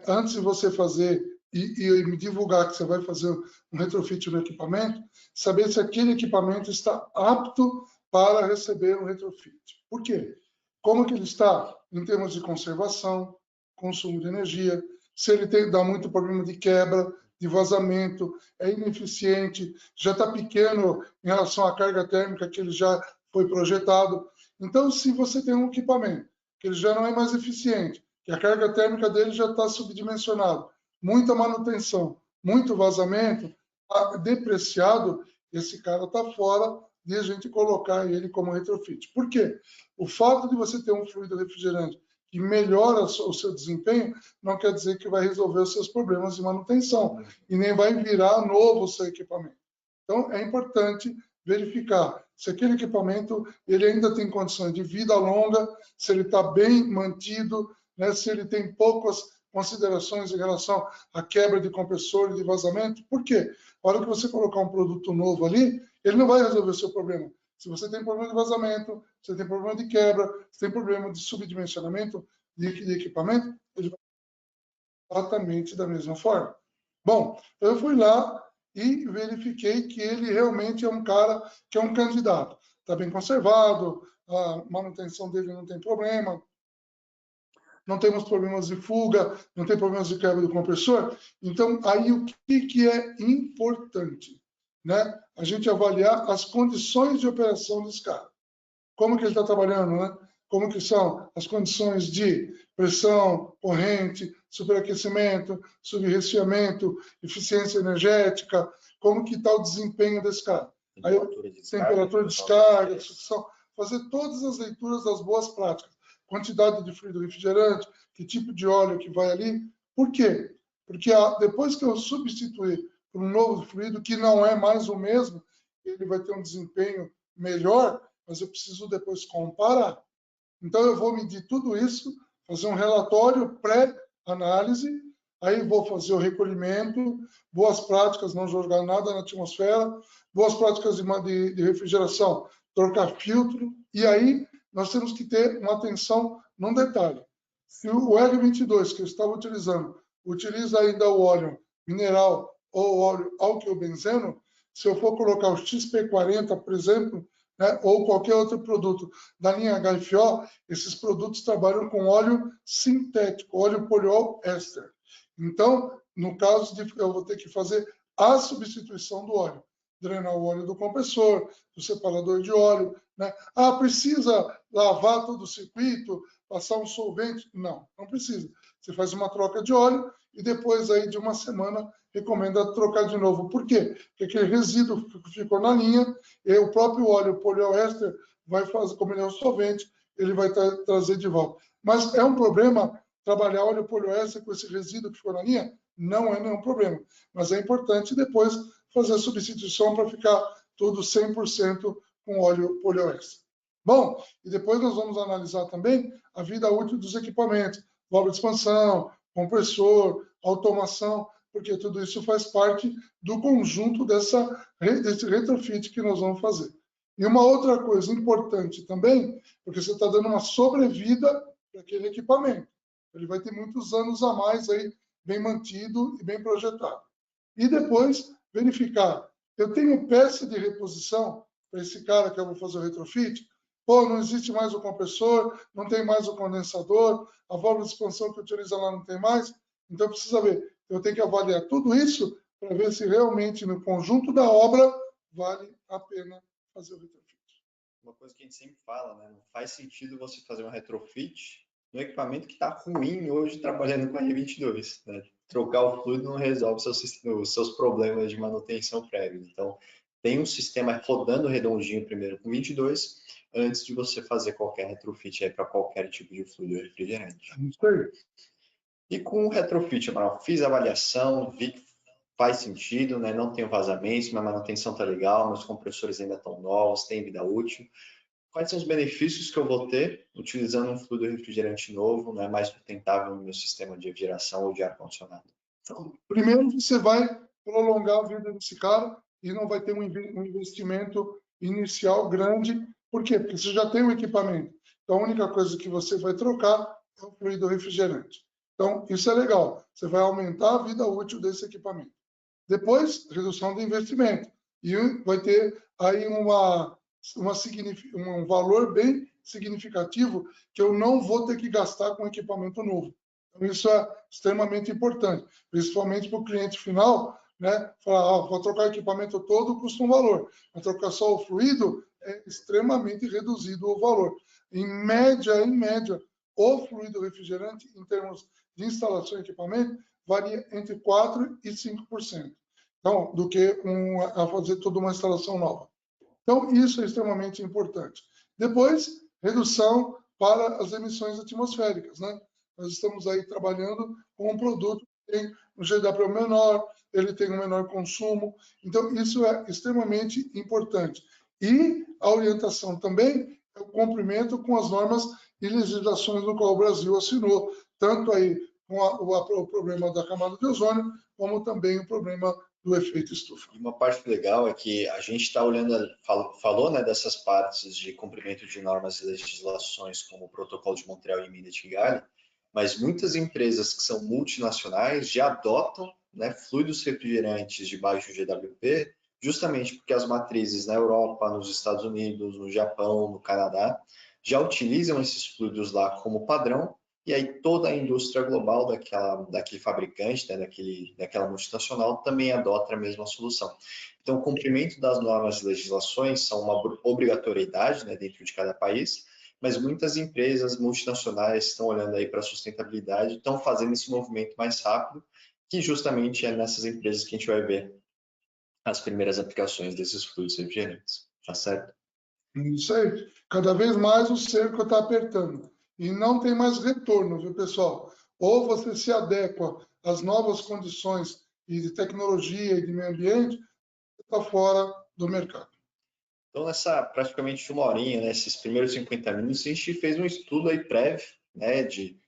antes de você fazer e me divulgar que você vai fazer um retrofit no equipamento, saber se aquele equipamento está apto para receber um retrofit. Por quê? Como que ele está em termos de conservação, consumo de energia, se ele dá muito problema de quebra, de vazamento, é ineficiente, já está pequeno em relação à carga térmica que ele já foi projetado. Então, se você tem um equipamento que ele já não é mais eficiente, que a carga térmica dele já está subdimensionada, muita manutenção, muito vazamento, depreciado, esse cara está fora de a gente colocar ele como retrofit. Por quê? O fato de você ter um fluido refrigerante que melhora o seu desempenho não quer dizer que vai resolver os seus problemas de manutenção e nem vai virar novo o seu equipamento. Então, é importante verificar se aquele equipamento ele ainda tem condições de vida longa, se ele está bem mantido, né, se ele tem poucas considerações em relação à quebra de compressor e de vazamento. Por quê? A hora que você colocar um produto novo ali, ele não vai resolver o seu problema. Se você tem problema de vazamento, se tem problema de quebra, se tem problema de subdimensionamento de equipamento, ele vai exatamente da mesma forma. Bom, eu fui lá e verifiquei que ele realmente é um cara que é um candidato. Está bem conservado, a manutenção dele não tem problema, não temos problemas de fuga, não tem problemas de quebra do compressor. Então, aí o que é importante? Né? A gente avaliar as condições de operação desse cara. Como que ele está trabalhando, né? Como que são as condições de pressão, corrente, superaquecimento, subresfriamento, eficiência energética, como que está o desempenho desse cara. Temperatura de descarga, sucção, fazer todas as leituras das boas práticas. quantidade de fluido refrigerante, que tipo de óleo que vai ali. Por quê? Porque depois que eu substituir por um novo fluido, que não é mais o mesmo, ele vai ter um desempenho melhor, mas eu preciso depois comparar. Então, eu vou medir tudo isso, fazer um relatório pré-análise, aí vou fazer o recolhimento, boas práticas, não jogar nada na atmosfera, boas práticas de refrigeração, trocar filtro, e aí nós temos que ter uma atenção num detalhe. Se o R22 que eu estava utilizando utiliza ainda o óleo mineral ou óleo alquilbenzeno, se eu for colocar o XP40, por exemplo, né, ou qualquer outro produto da linha HFO, esses produtos trabalham com óleo sintético, óleo poliol éster. Então, no caso de eu vou ter que fazer a substituição do óleo, drenar o óleo do compressor, do separador de óleo, né? Precisa lavar todo o circuito, passar um solvente? Não, não precisa. Você faz uma troca de óleo e depois aí de uma semana recomenda trocar de novo. Por quê? Porque aquele resíduo que ficou na linha, e o próprio óleo poliéster vai fazer, como ele é um solvente, ele vai trazer de volta. Mas é um problema trabalhar óleo poliéster com esse resíduo que ficou na linha? Não é nenhum problema. Mas é importante depois fazer a substituição para ficar tudo 100% com óleo poliéster. Bom, e depois nós vamos analisar também a vida útil dos equipamentos, válvula de expansão, compressor, automação, porque tudo isso faz parte do conjunto desse retrofit que nós vamos fazer. E uma outra coisa importante também, porque você está dando uma sobrevida para aquele equipamento. Ele vai ter muitos anos a mais aí, bem mantido e bem projetado. E depois verificar, eu tenho peça de reposição para esse cara que eu vou fazer o retrofit? Pô, não existe mais o compressor, não tem mais o condensador, a válvula de expansão que utiliza lá não tem mais. Então, precisa ver. Eu tenho que avaliar tudo isso para ver se realmente no conjunto da obra vale a pena fazer o retrofit. Uma coisa que a gente sempre fala, né? Não faz sentido você fazer um retrofit no equipamento que está ruim hoje trabalhando com a R22, né? Trocar o fluido não resolve os seus problemas de manutenção prévios. Então, tem um sistema rodando redondinho primeiro com 22, antes de você fazer qualquer retrofit para qualquer tipo de fluido refrigerante. Isso aí. E com o retrofit, eu fiz a avaliação, vi que faz sentido, né? Não tem vazamentos, minha manutenção está legal, meus compressores ainda estão novos, tem vida útil. Quais são os benefícios que eu vou ter utilizando um fluido refrigerante novo, né, mais sustentável no meu sistema de geração ou de ar-condicionado? Então, primeiro, você vai prolongar a vida desse cara e não vai ter um investimento inicial grande. Por quê? Porque você já tem um equipamento. Então, a única coisa que você vai trocar é o fluido refrigerante. Então, isso é legal. Você vai aumentar a vida útil desse equipamento. Depois, redução do investimento. E vai ter aí um valor bem significativo que eu não vou ter que gastar com equipamento novo. Então, isso é extremamente importante, principalmente para o cliente final, né? Falar, vou trocar o equipamento todo, custa um valor. Vou trocar só o fluido, é extremamente reduzido o valor. Em média, o fluido refrigerante, em termos de instalação e equipamento, varia entre 4% e 5%. Então, do que a fazer toda uma instalação nova. Então, isso é extremamente importante. Depois, redução para as emissões atmosféricas, né? Nós estamos aí trabalhando com um produto que tem um GWP menor, ele tem um menor consumo, então isso é extremamente importante. E a orientação também é o cumprimento com as normas e legislações do qual o Brasil assinou, tanto aí com o problema da camada de ozônio, como também o problema do efeito estufa. Uma parte legal é que a gente está olhando, falou, né, dessas partes de cumprimento de normas e legislações, como o Protocolo de Montreal e Emenda Kigali, mas muitas empresas que são multinacionais já adotam, né, fluidos refrigerantes de baixo GWP, justamente porque as matrizes na Europa, nos Estados Unidos, no Japão, no Canadá, já utilizam esses fluidos lá como padrão, e aí toda a indústria global daquele fabricante, né, daquela multinacional, também adota a mesma solução. Então, o cumprimento das normas e legislações são uma obrigatoriedade, né, dentro de cada país, mas muitas empresas multinacionais estão olhando aí para a sustentabilidade, estão fazendo esse movimento mais rápido, que justamente é nessas empresas que a gente vai ver as primeiras aplicações desses fluidos refrigerantes. Tá certo? Isso aí. Cada vez mais o cerco está apertando. e não tem mais retorno, viu, pessoal? Ou você se adequa às novas condições e de tecnologia e de meio ambiente, você está fora do mercado. Então, nessa praticamente uma horinha, né, esses primeiros 50 minutos, a gente fez um estudo aí prévio, né, de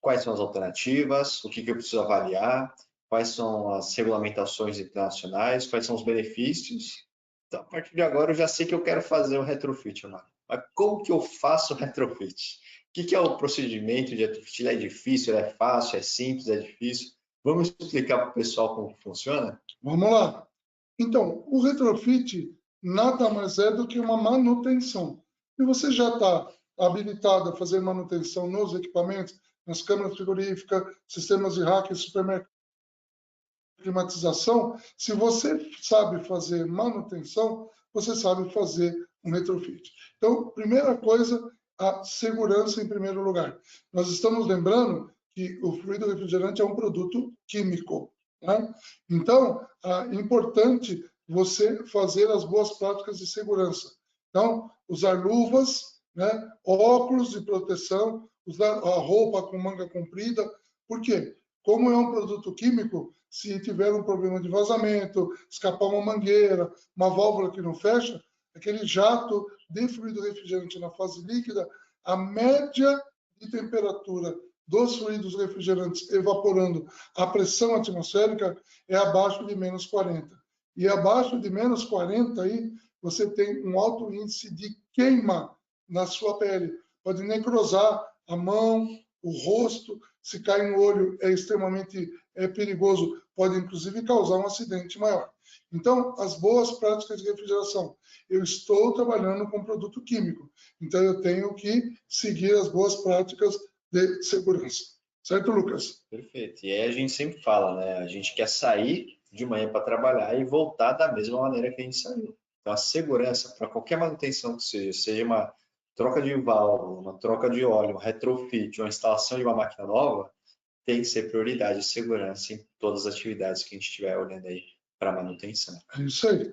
quais são as alternativas, o que eu preciso avaliar, quais são as regulamentações internacionais, quais são os benefícios. Então, a partir de agora, eu já sei que eu quero fazer o retrofit, Amaro. Mas como que eu faço o retrofit? O que é o procedimento de retrofit? Ele é difícil, ele é fácil, é simples, é difícil? Vamos explicar para o pessoal como funciona? Vamos lá. Então, o retrofit nada mais é do que uma manutenção. Se você já está habilitado a fazer manutenção nos equipamentos, nas câmaras frigoríficas, sistemas de rack, supermercado, climatização, se você sabe fazer manutenção, você sabe fazer um retrofit. Então, primeira coisa, a segurança em primeiro lugar. Nós estamos lembrando que o fluido refrigerante é um produto químico, né? Então, é importante você fazer as boas práticas de segurança. Então, usar luvas, né? Óculos de proteção, usar a roupa com manga comprida. Por quê? Como é um produto químico, se tiver um problema de vazamento, escapar uma mangueira, uma válvula que não fecha, aquele jato de fluido refrigerante na fase líquida, a média de temperatura dos fluidos refrigerantes evaporando a pressão atmosférica é abaixo de menos 40. E abaixo de menos 40 aí, você tem um alto índice de queima na sua pele. Pode necrosar a mão, o rosto, se cai no olho é extremamente perigoso, pode inclusive causar um acidente maior. Então, as boas práticas de refrigeração. Eu estou trabalhando com produto químico, então eu tenho que seguir as boas práticas de segurança. Certo, Lucas? Perfeito. E aí a gente sempre fala, né? A gente quer sair de manhã para trabalhar e voltar da mesma maneira que a gente saiu. Então, a segurança para qualquer manutenção que seja uma troca de válvula, uma troca de óleo, um retrofit, uma instalação de uma máquina nova, tem que ser prioridade de segurança em todas as atividades que a gente estiver olhando aí para manutenção. É isso aí.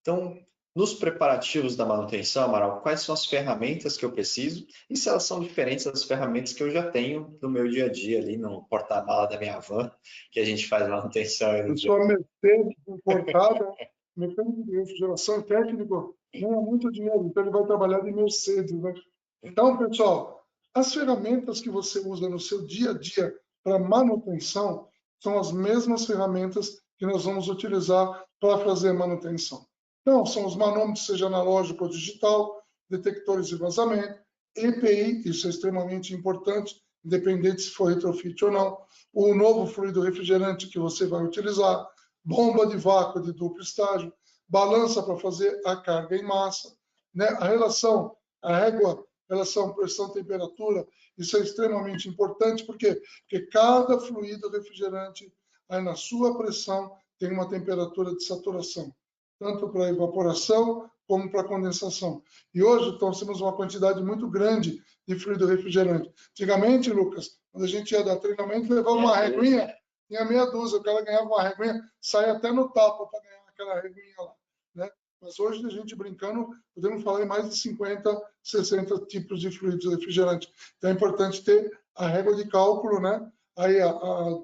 Então, nos preparativos da manutenção, Amaral, quais são as ferramentas que eu preciso e se elas são diferentes das ferramentas que eu já tenho no meu dia a dia ali no porta-mala da minha van, que a gente faz manutenção aí no dia. Sua Mercedes importada, mecânico de refrigeração técnico, ganha muito dinheiro, então ele vai trabalhar de Mercedes, né? Então, pessoal, as ferramentas que você usa no seu dia a dia para manutenção são as mesmas ferramentas que nós vamos utilizar para fazer manutenção. Então, são os manômetros, seja analógico ou digital, detectores de vazamento, EPI, isso é extremamente importante, independente se for retrofit ou não, o novo fluido refrigerante que você vai utilizar, bomba de vácuo de duplo estágio, balança para fazer a carga em massa, né? A relação, a régua, relação pressão-temperatura, isso é extremamente importante, por quê? Porque cada fluido refrigerante, aí na sua pressão, tem uma temperatura de saturação, tanto para evaporação como para condensação. E hoje nós temos uma quantidade muito grande de fluido refrigerante. Antigamente, Lucas, quando a gente ia dar treinamento, levava uma reguinha, tinha meia dúzia, o cara ganhava uma reguinha, saia até no tapa para ganhar aquela reguinha lá, né? Mas hoje, a gente brincando, podemos falar em mais de 50, 60 tipos de fluidos refrigerantes. Então, é importante ter a régua de cálculo, né? Aí a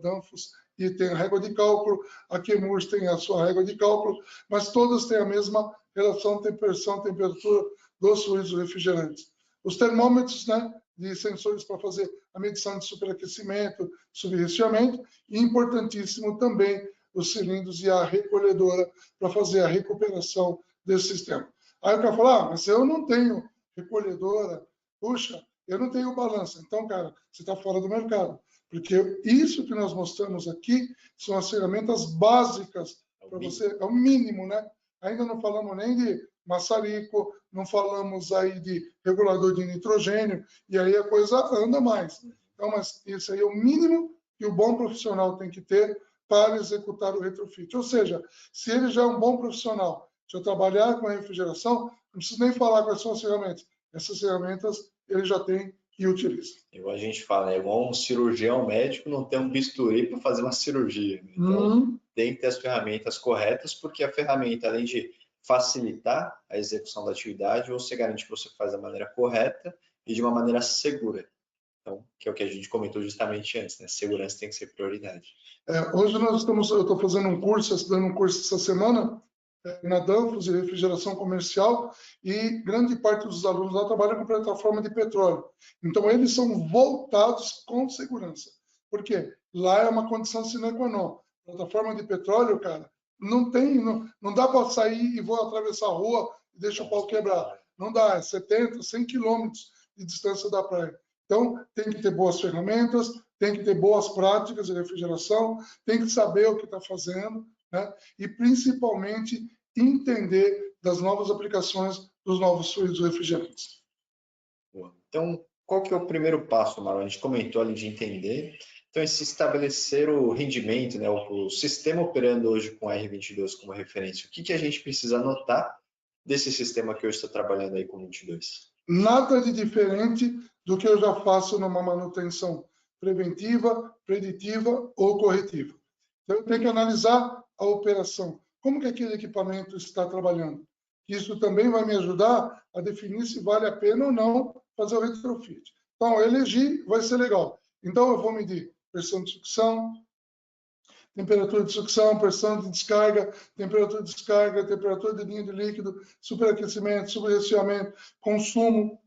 Danfoss e tem a régua de cálculo, a Chemours tem a sua régua de cálculo, mas todas têm a mesma relação de pressão, temperatura dos fluidos refrigerantes. Os termômetros, né, de sensores para fazer a medição de superaquecimento, subresfriamento, e importantíssimo também os cilindros e a recolhedora para fazer a recuperação desse sistema. Aí o cara fala, mas eu não tenho recolhedora, puxa, eu não tenho balança. Então, cara, você está fora do mercado. Porque isso que nós mostramos aqui são as ferramentas básicas para você, é o mínimo, né? Ainda não falamos nem de maçarico, não falamos aí de regulador de nitrogênio, e aí a coisa anda mais. Então, mas isso aí é o mínimo que o bom profissional tem que ter para executar o retrofit. Ou seja, se ele já é um bom profissional, já trabalhar com a refrigeração, não precisa nem falar quais são as ferramentas. Essas ferramentas ele já tem e utiliza. Igual a gente fala, é igual um cirurgião médico não ter um bisturi para fazer uma cirurgia. Então, tem que ter as ferramentas corretas, porque a ferramenta, além de facilitar a execução da atividade, você garante que você faz da maneira correta e de uma maneira segura. Então, que é o que a gente comentou justamente antes, né? Segurança tem que ser prioridade. Hoje eu estou fazendo um curso, estudando um curso essa semana, na Danfoss de refrigeração comercial, e grande parte dos alunos lá trabalham com plataforma de petróleo. Então, eles são voltados com segurança. Por quê? Lá é uma condição sine qua non. Plataforma de petróleo, cara, não dá para sair e vou atravessar a rua e deixa o pau quebrar. Não dá, é 70, 100 quilômetros de distância da praia. Então, tem que ter boas ferramentas, tem que ter boas práticas de refrigeração, tem que saber o que está fazendo, né? E principalmente entender das novas aplicações dos novos fluidos refrigerantes. Então, qual que é o primeiro passo, Marlon? A gente comentou ali de entender. Então, esse estabelecer o rendimento, né, o sistema operando hoje com R22 como referência, o que a gente precisa anotar desse sistema que hoje está trabalhando aí com 22? Nada de diferente do que eu já faço numa manutenção preventiva, preditiva ou corretiva. Então, eu tenho que analisar a operação. Como que aquele equipamento está trabalhando? Isso também vai me ajudar a definir se vale a pena ou não fazer o retrofit. Então, eleger vai ser legal. Então, eu vou medir pressão de sucção, temperatura de sucção, pressão de descarga, temperatura de linha de líquido, superaquecimento, subresfriamento, consumo,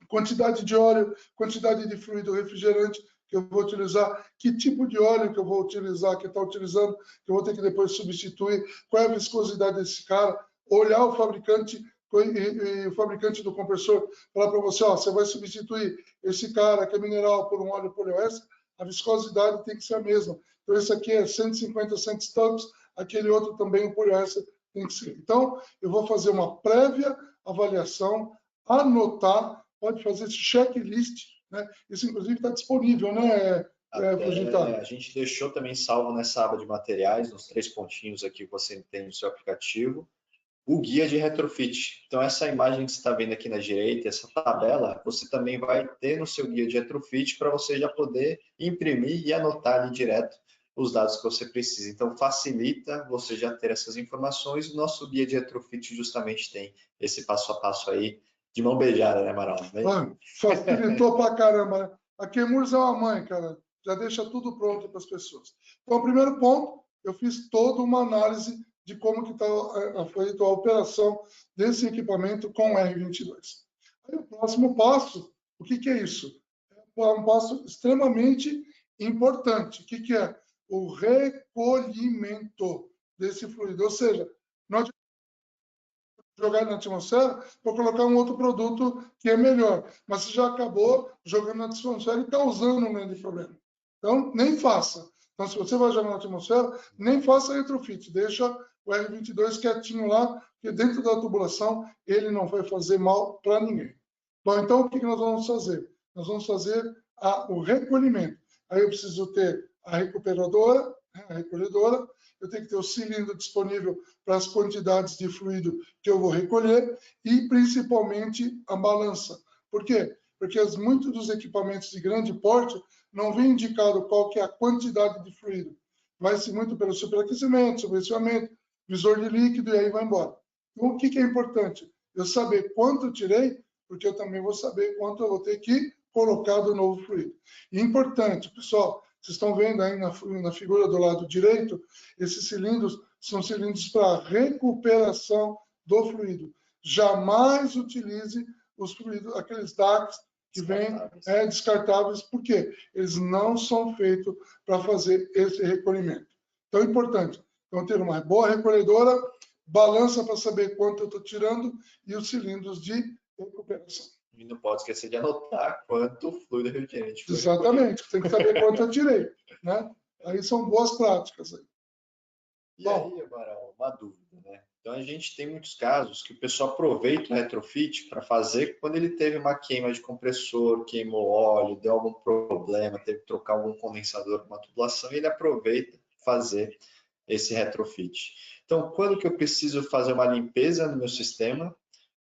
quantidade de óleo, quantidade de fluido refrigerante que eu vou utilizar, que tipo de óleo que eu vou utilizar, que está utilizando, que eu vou ter que depois substituir, qual é a viscosidade desse cara, olhar o fabricante e o fabricante do compressor, falar para você, ó, você vai substituir esse cara que é mineral por um óleo poliéster, a viscosidade tem que ser a mesma. Então, esse aqui é 150 centstops, aquele outro também, o poliéster, tem que ser. Então, eu vou fazer uma prévia avaliação, anotar, pode fazer esse checklist, né? Isso, inclusive, está disponível, né, Fujita? A gente deixou também salvo nessa aba de materiais, nos 3 pontinhos aqui que você tem no seu aplicativo, o guia de retrofit. Então, essa imagem que você está vendo aqui na direita, essa tabela, você também vai ter no seu guia de retrofit para você já poder imprimir e anotar ali direto os dados que você precisa. Então, facilita você já ter essas informações. O nosso guia de retrofit justamente tem esse passo a passo aí, de mão beijada, né, Marão? Facilitou pra caramba, né? A Chemours é uma mãe, cara. Já deixa tudo pronto para as pessoas. Então, o primeiro ponto, eu fiz toda uma análise de como que está feita a operação desse equipamento com o R22. Aí, o próximo passo, o que é isso? É um passo extremamente importante. O que é? O recolhimento desse fluido. Ou seja, não adianta jogar na atmosfera para colocar um outro produto que é melhor. Mas você já acabou jogando na atmosfera e causando um grande problema. Então, nem faça. Então, se você vai jogar na atmosfera, nem faça retrofit. Deixa o R22 quietinho lá, porque dentro da tubulação ele não vai fazer mal para ninguém. Bom, então, o que nós vamos fazer? Nós vamos fazer o recolhimento. Aí eu preciso ter a recuperadora, a recolhedora, eu tenho que ter o cilindro disponível para as quantidades de fluido que eu vou recolher e, principalmente, a balança. Por quê? Porque muitos dos equipamentos de grande porte não vem indicado qual que é a quantidade de fluido. Vai-se muito pelo superaquecimento, subresfriamento, visor de líquido e aí vai embora. Então, o que é importante? Eu saber quanto eu tirei, porque eu também vou saber quanto eu vou ter que colocar do novo fluido. E importante, pessoal, vocês estão vendo aí na figura do lado direito, esses cilindros são cilindros para recuperação do fluido. Jamais utilize os fluidos, aqueles DACs que vêm descartáveis, porque eles não são feitos para fazer esse recolhimento. Então, é importante. Então, ter uma boa recolhedora, balança para saber quanto eu estou tirando e os cilindros de recuperação. E não pode esquecer de anotar quanto fluido refrigerante foi. Exatamente, tem que saber quanto eu tirei, né? Aí são boas práticas. Aí. E aí, Amaral, uma dúvida, né? Então, a gente tem muitos casos que o pessoal aproveita o retrofit para fazer quando ele teve uma queima de compressor, queimou óleo, deu algum problema, teve que trocar algum condensador com uma tubulação, e ele aproveita fazer esse retrofit. Então, quando que eu preciso fazer uma limpeza no meu sistema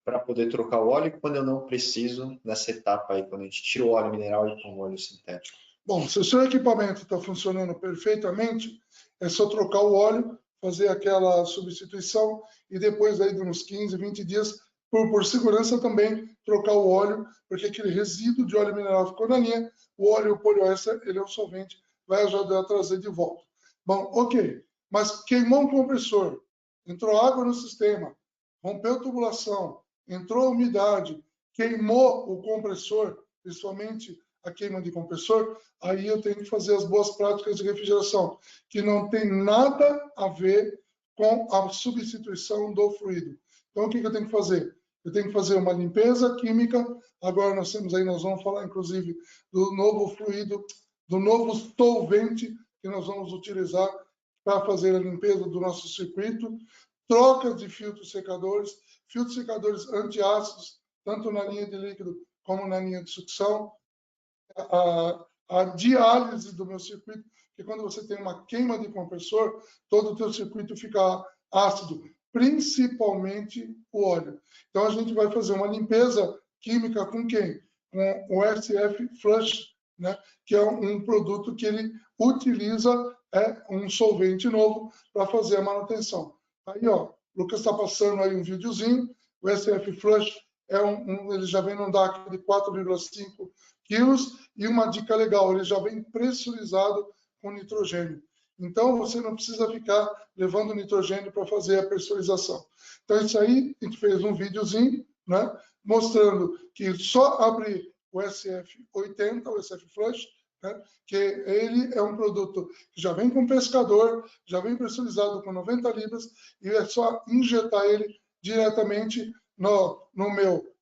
para poder trocar o óleo, quando eu não preciso nessa etapa aí, quando a gente tira o óleo mineral e põe o óleo sintético? Bom, se o seu equipamento está funcionando perfeitamente, é só trocar o óleo, fazer aquela substituição e depois aí de uns 15, 20 dias por segurança também, trocar o óleo, porque aquele resíduo de óleo mineral ficou na linha, o óleo poliéster, ele é um solvente, vai ajudar a trazer de volta. Bom, ok, mas queimou um compressor, entrou água no sistema, rompeu tubulação, entrou umidade, queimou o compressor, principalmente a queima de compressor, aí eu tenho que fazer as boas práticas de refrigeração, que não tem nada a ver com a substituição do fluido. Então, o que eu tenho que fazer? Eu tenho que fazer uma limpeza química. Agora nós vamos falar, inclusive, do novo fluido, do novo solvente que nós vamos utilizar para fazer a limpeza do nosso circuito. Trocas de filtros secadores antiácidos, tanto na linha de líquido como na linha de sucção. A diálise do meu circuito, que quando você tem uma queima de compressor, todo o teu circuito fica ácido, principalmente o óleo. Então, a gente vai fazer uma limpeza química com quem? Com o SF Flush, né? Que é um produto que ele utiliza um solvente novo para fazer a manutenção. Aí, ó, o Lucas está passando aí um videozinho. O SF Flush ele já vem num DAC de 4,5 quilos, e uma dica legal, ele já vem pressurizado com nitrogênio. Então, você não precisa ficar levando nitrogênio para fazer a pressurização. Então, isso aí, a gente fez um videozinho, né, mostrando que só abrir o SF80, o SF Flush, né, que ele é um produto que já vem com pescador, já vem pressurizado com 90 libras, e é só injetar ele diretamente no meu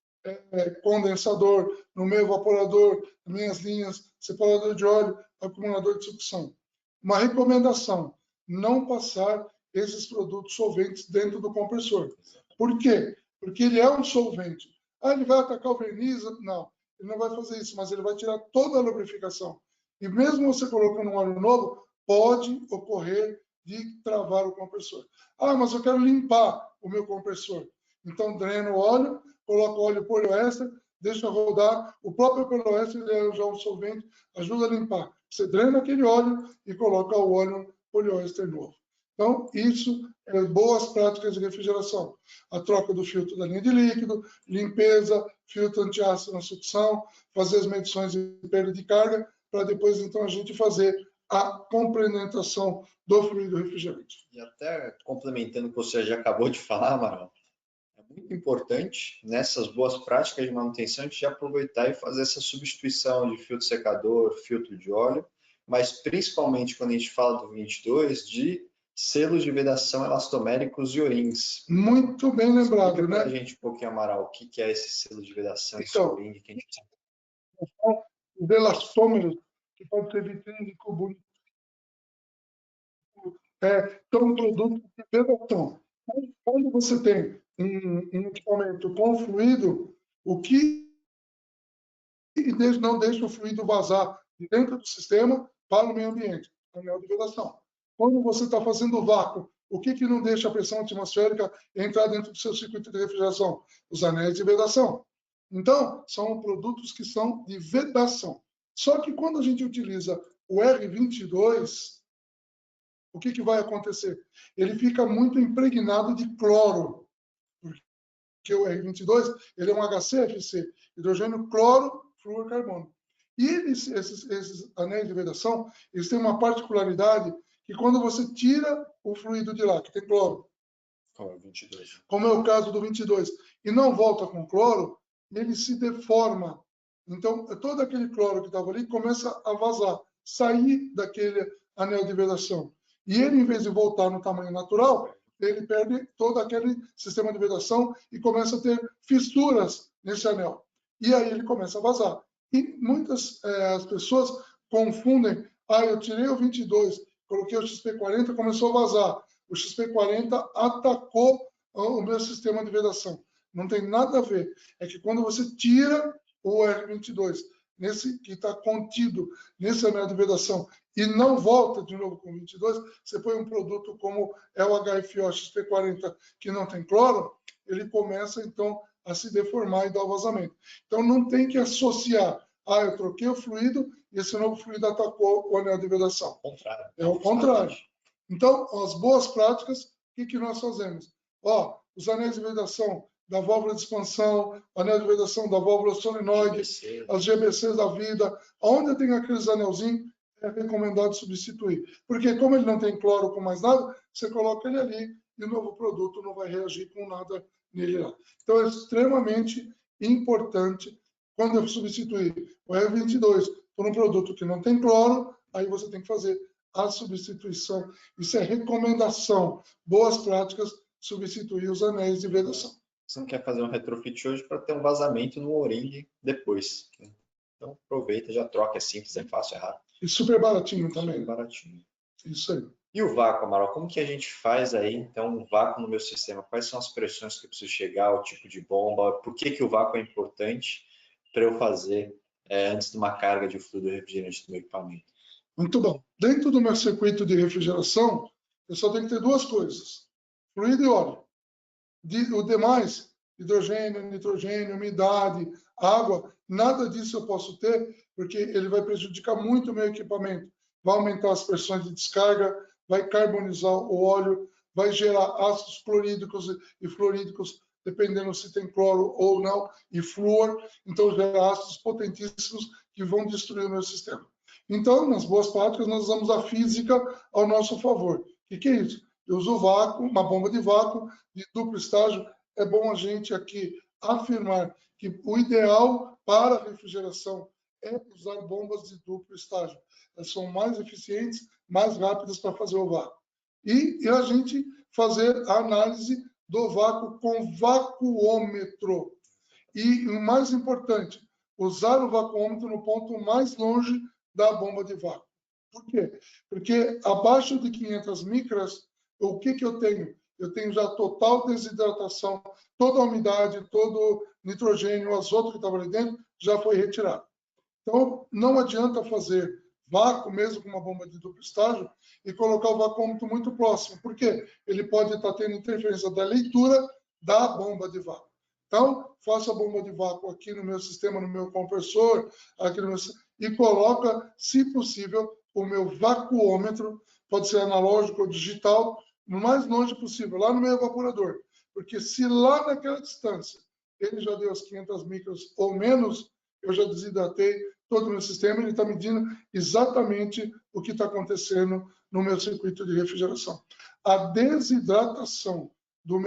condensador, no meu evaporador, nas minhas linhas, separador de óleo, acumulador de sucção. Uma recomendação, não passar esses produtos solventes dentro do compressor. Por quê? Porque ele é um solvente. Ele vai atacar o verniz? Não, ele não vai fazer isso, mas ele vai tirar toda a lubrificação. E mesmo você colocando um óleo novo, pode ocorrer de travar o compressor. Mas eu quero limpar o meu compressor. Então, drena o óleo, coloca o óleo poliéster, deixa rodar. O próprio poliéster é já um solvente, ajuda a limpar. Você drena aquele óleo e coloca o óleo poliéster novo. Então, isso é boas práticas de refrigeração. A troca do filtro da linha de líquido, limpeza, filtro antiácido na sucção, fazer as medições de perda de carga, para depois, então, a gente fazer a complementação do fluido refrigerante. E até complementando o que você já acabou de falar, Amaral, é muito importante nessas boas práticas de manutenção a gente já aproveitar e fazer essa substituição de filtro secador, filtro de óleo, mas principalmente quando a gente fala do 22, de selos de vedação elastoméricos e O-rings. Muito bem lembrado, explica né? Para a gente um pouquinho, Amaral, o que é esse selo de vedação, esse Então, O-ring que a gente precisa. Os elastômeros, que pode ser vitrínico, bonito, um produto de vedação. Quando você tem um equipamento com fluido, o que não deixa o fluido vazar de dentro do sistema para o meio ambiente? Anel de vedação. Quando você está fazendo vácuo, o que não deixa a pressão atmosférica entrar dentro do seu circuito de refrigeração? Os anéis de vedação. Então, são produtos que são de vedação. Só que quando a gente utiliza o R22, o que vai acontecer? Ele fica muito impregnado de cloro, porque o R22 ele é um HCFC, hidrogênio cloro fluorcarbono. E esses anéis de vedação, eles têm uma particularidade que quando você tira o fluido de lá, que tem cloro, como é o caso do 22, e não volta com cloro, ele se deforma. Então, todo aquele cloro que estava ali começa a vazar, sair daquele anel de vedação. E ele, em vez de voltar no tamanho natural, ele perde todo aquele sistema de vedação e começa a ter fissuras nesse anel. E aí ele começa a vazar. E muitas as pessoas confundem, eu tirei o 22, coloquei o XP40, começou a vazar. O XP40 atacou o meu sistema de vedação. Não tem nada a ver. É que quando você tira o R22, que está contido nesse anel de vedação, e não volta de novo com 22, você põe um produto como é o HFO XP40, que não tem cloro, ele começa, então, a se deformar e dar o vazamento. Então, não tem que associar, eu troquei o fluido e esse novo fluido atacou o anel de vedação. É o contrário. Então, as boas práticas, o que nós fazemos? Os anéis de vedação da válvula de expansão, anel de vedação da válvula solenoide, as GBCs da vida, onde tem aqueles anelzinhos, é recomendado substituir. Porque como ele não tem cloro com mais nada, você coloca ele ali e o novo produto não vai reagir com nada nele lá. Então é extremamente importante quando eu substituir o R22 por um produto que não tem cloro, aí você tem que fazer a substituição. Isso é recomendação. Boas práticas, substituir os anéis de vedação. Você não quer fazer um retrofit hoje para ter um vazamento no O-ring depois. Então aproveita, já troca, é simples, é fácil, é rápido. E super baratinho também. Super baratinho. Isso aí. E o vácuo, Amaral, como que a gente faz aí, então, um vácuo no meu sistema? Quais são as pressões que eu preciso chegar, o tipo de bomba? Por que o vácuo é importante para eu fazer antes de uma carga de fluido refrigerante do meu equipamento? Muito bom. Dentro do meu circuito de refrigeração, eu só tenho que ter duas coisas: fluido e óleo. O demais, hidrogênio, nitrogênio, umidade, água, nada disso eu posso ter, porque ele vai prejudicar muito o meu equipamento. Vai aumentar as pressões de descarga, vai carbonizar o óleo, vai gerar ácidos clorídricos e fluorídricos, dependendo se tem cloro ou não, e flúor. Então, gera ácidos potentíssimos que vão destruir o meu sistema. Então, nas boas práticas, nós usamos a física ao nosso favor. O que é isso? Eu uso vácuo, uma bomba de vácuo de duplo estágio. É bom a gente aqui afirmar que o ideal para a refrigeração é usar bombas de duplo estágio. Elas são mais eficientes, mais rápidas para fazer o vácuo. E a gente fazer a análise do vácuo com vacuômetro. E o mais importante, usar o vacuômetro no ponto mais longe da bomba de vácuo. Por quê? Porque abaixo de 500 micras, o que eu tenho? Eu tenho já total desidratação, toda a umidade, todo o nitrogênio, o azoto que estava ali dentro, já foi retirado. Então, não adianta fazer vácuo, mesmo com uma bomba de duplo estágio, e colocar o vacuômetro muito próximo. Por quê? Ele pode estar tendo interferência da leitura da bomba de vácuo. Então, faço a bomba de vácuo aqui no meu sistema, no meu compressor, aqui no meu, e coloca, se possível, o meu vacuômetro, pode ser analógico ou digital, no mais longe possível, lá no meu evaporador. Porque se lá naquela distância ele já deu as 500 micras ou menos, eu já desidratei todo o meu sistema, ele está medindo exatamente o que está acontecendo no meu circuito de refrigeração. A desidratação,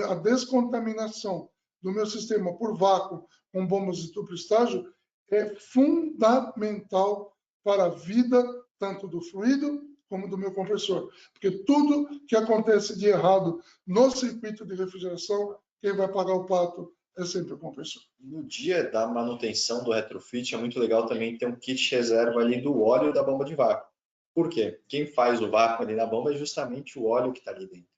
a descontaminação do meu sistema por vácuo com bombas de duplo estágio é fundamental para a vida tanto do fluido como do meu compressor. Porque tudo que acontece de errado no circuito de refrigeração, quem vai pagar o pato é sempre o compressor. No dia da manutenção do retrofit, é muito legal também ter um kit reserva ali do óleo da bomba de vácuo. Por quê? Quem faz o vácuo ali na bomba é justamente o óleo que está ali dentro.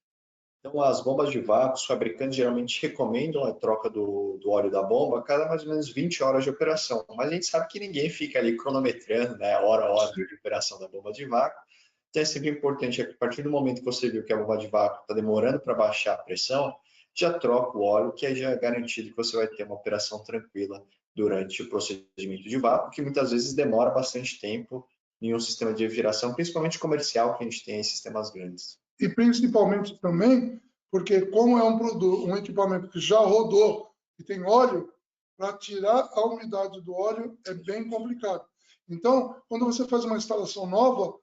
Então, as bombas de vácuo, os fabricantes geralmente recomendam a troca do óleo da bomba a cada mais ou menos 20 horas de operação. Mas a gente sabe que ninguém fica ali cronometrando, né, hora a hora de operação da bomba de vácuo. Então, é sempre importante, a partir do momento que você viu que a bomba de vácuo está demorando para baixar a pressão, já troca o óleo, que aí já é garantido que você vai ter uma operação tranquila durante o procedimento de vácuo, que muitas vezes demora bastante tempo em um sistema de refrigeração, principalmente comercial, que a gente tem em sistemas grandes. E principalmente também porque como é um produto, um equipamento que já rodou e tem óleo, para tirar a umidade do óleo é bem complicado. Então, quando você faz uma instalação nova,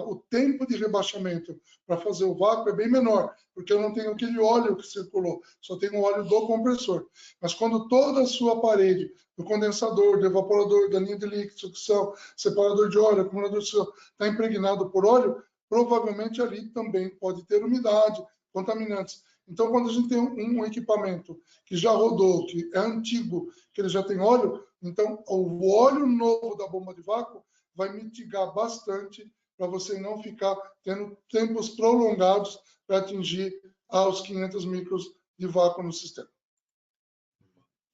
o tempo de rebaixamento para fazer o vácuo é bem menor, porque eu não tenho aquele óleo que circulou, só tenho o óleo do compressor. Mas quando toda a sua parede, do condensador, do evaporador, da linha de líquido, sucção, separador de óleo, acumulador de sucção, está impregnado por óleo, provavelmente ali também pode ter umidade, contaminantes. Então, quando a gente tem um equipamento que já rodou, que é antigo, que ele já tem óleo, então o óleo novo da bomba de vácuo vai mitigar bastante para você não ficar tendo tempos prolongados para atingir aos 500 micros de vácuo no sistema.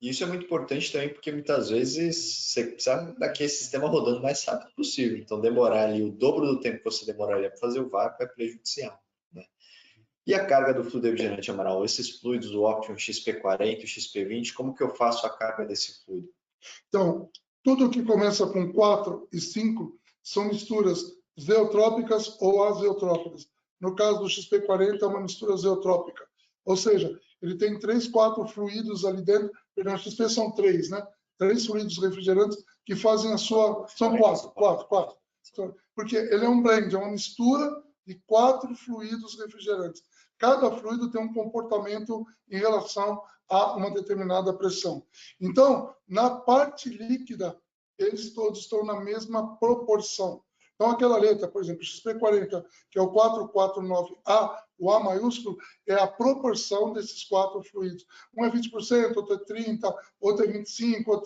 E isso é muito importante também, porque muitas vezes você precisa daquele sistema rodando o mais rápido possível. Então, demorar ali o dobro do tempo que você demoraria para fazer o vácuo é prejudicial, né? E a carga do fluido refrigerante, Amaral? Esses fluidos, o Option XP40 e o XP20, como que eu faço a carga desse fluido? Então, tudo que começa com 4 e 5 são misturas zeotrópicas ou azeotrópicas. No caso do XP40, é uma mistura zeotrópica. Ou seja, ele tem 3, 4 fluidos ali dentro, perdão, XP são 3, né? 3 fluidos refrigerantes que fazem a sua... São 4. Porque ele é um blend, é uma mistura de 4 fluidos refrigerantes. Cada fluido tem um comportamento em relação a uma determinada pressão. Então, na parte líquida, eles todos estão na mesma proporção. Então, aquela letra, por exemplo, XP40, que é o 449A, o A maiúsculo, é a proporção desses 4 fluidos. Um é 20%, outro é 30%, outro é 25%.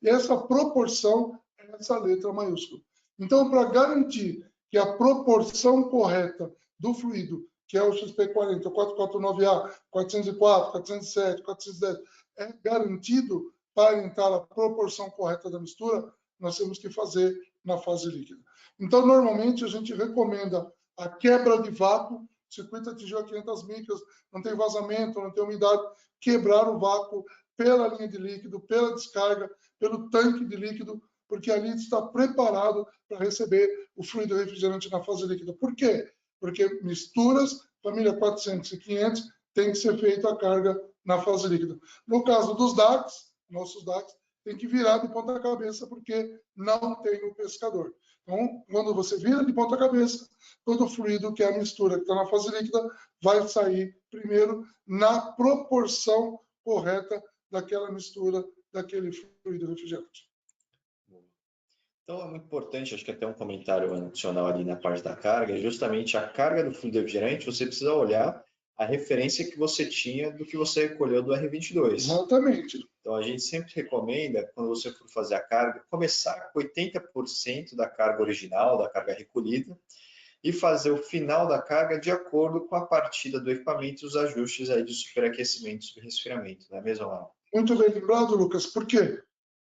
E essa proporção é essa letra maiúscula. Então, para garantir que a proporção correta do fluido, que é o XP40, o 449A, 404, 407, 410, é garantido para entrar a proporção correta da mistura, nós temos que fazer na fase líquida. Então, normalmente, a gente recomenda a quebra de vácuo. O circuito atingiu a 500 micras, não tem vazamento, não tem umidade, quebrar o vácuo pela linha de líquido, pela descarga, pelo tanque de líquido, porque ali está preparado para receber o fluido refrigerante na fase líquida. Por quê? Porque misturas, família 400 e 500, tem que ser feita a carga na fase líquida. No caso dos DACs, nossos DACs, tem que virar de ponta cabeça, porque não tem o pescador. Então, quando você vira de ponta cabeça, todo o fluido, que é a mistura que está na fase líquida, vai sair primeiro na proporção correta daquela mistura, daquele fluido refrigerante. Então, é muito importante, acho que até um comentário adicional ali na parte da carga, justamente a carga do fluido refrigerante, você precisa olhar a referência que você tinha do que você recolheu do R22. Exatamente. Então, a gente sempre recomenda, quando você for fazer a carga, começar com 80% da carga original, da carga recolhida, e fazer o final da carga de acordo com a partida do equipamento e os ajustes aí de superaquecimento e subresfriamento, não é mesmo, Alan? Muito bem lembrado, Lucas. Por quê?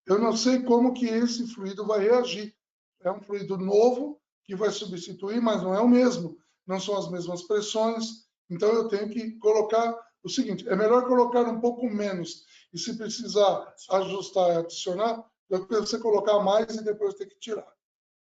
Eu não sei como que esse fluido vai reagir. É um fluido novo que vai substituir, mas não é o mesmo. Não são as mesmas pressões. Então, eu tenho que colocar o seguinte, é melhor colocar um pouco menos. E se precisar ajustar e adicionar, do que você colocar mais e depois ter que tirar.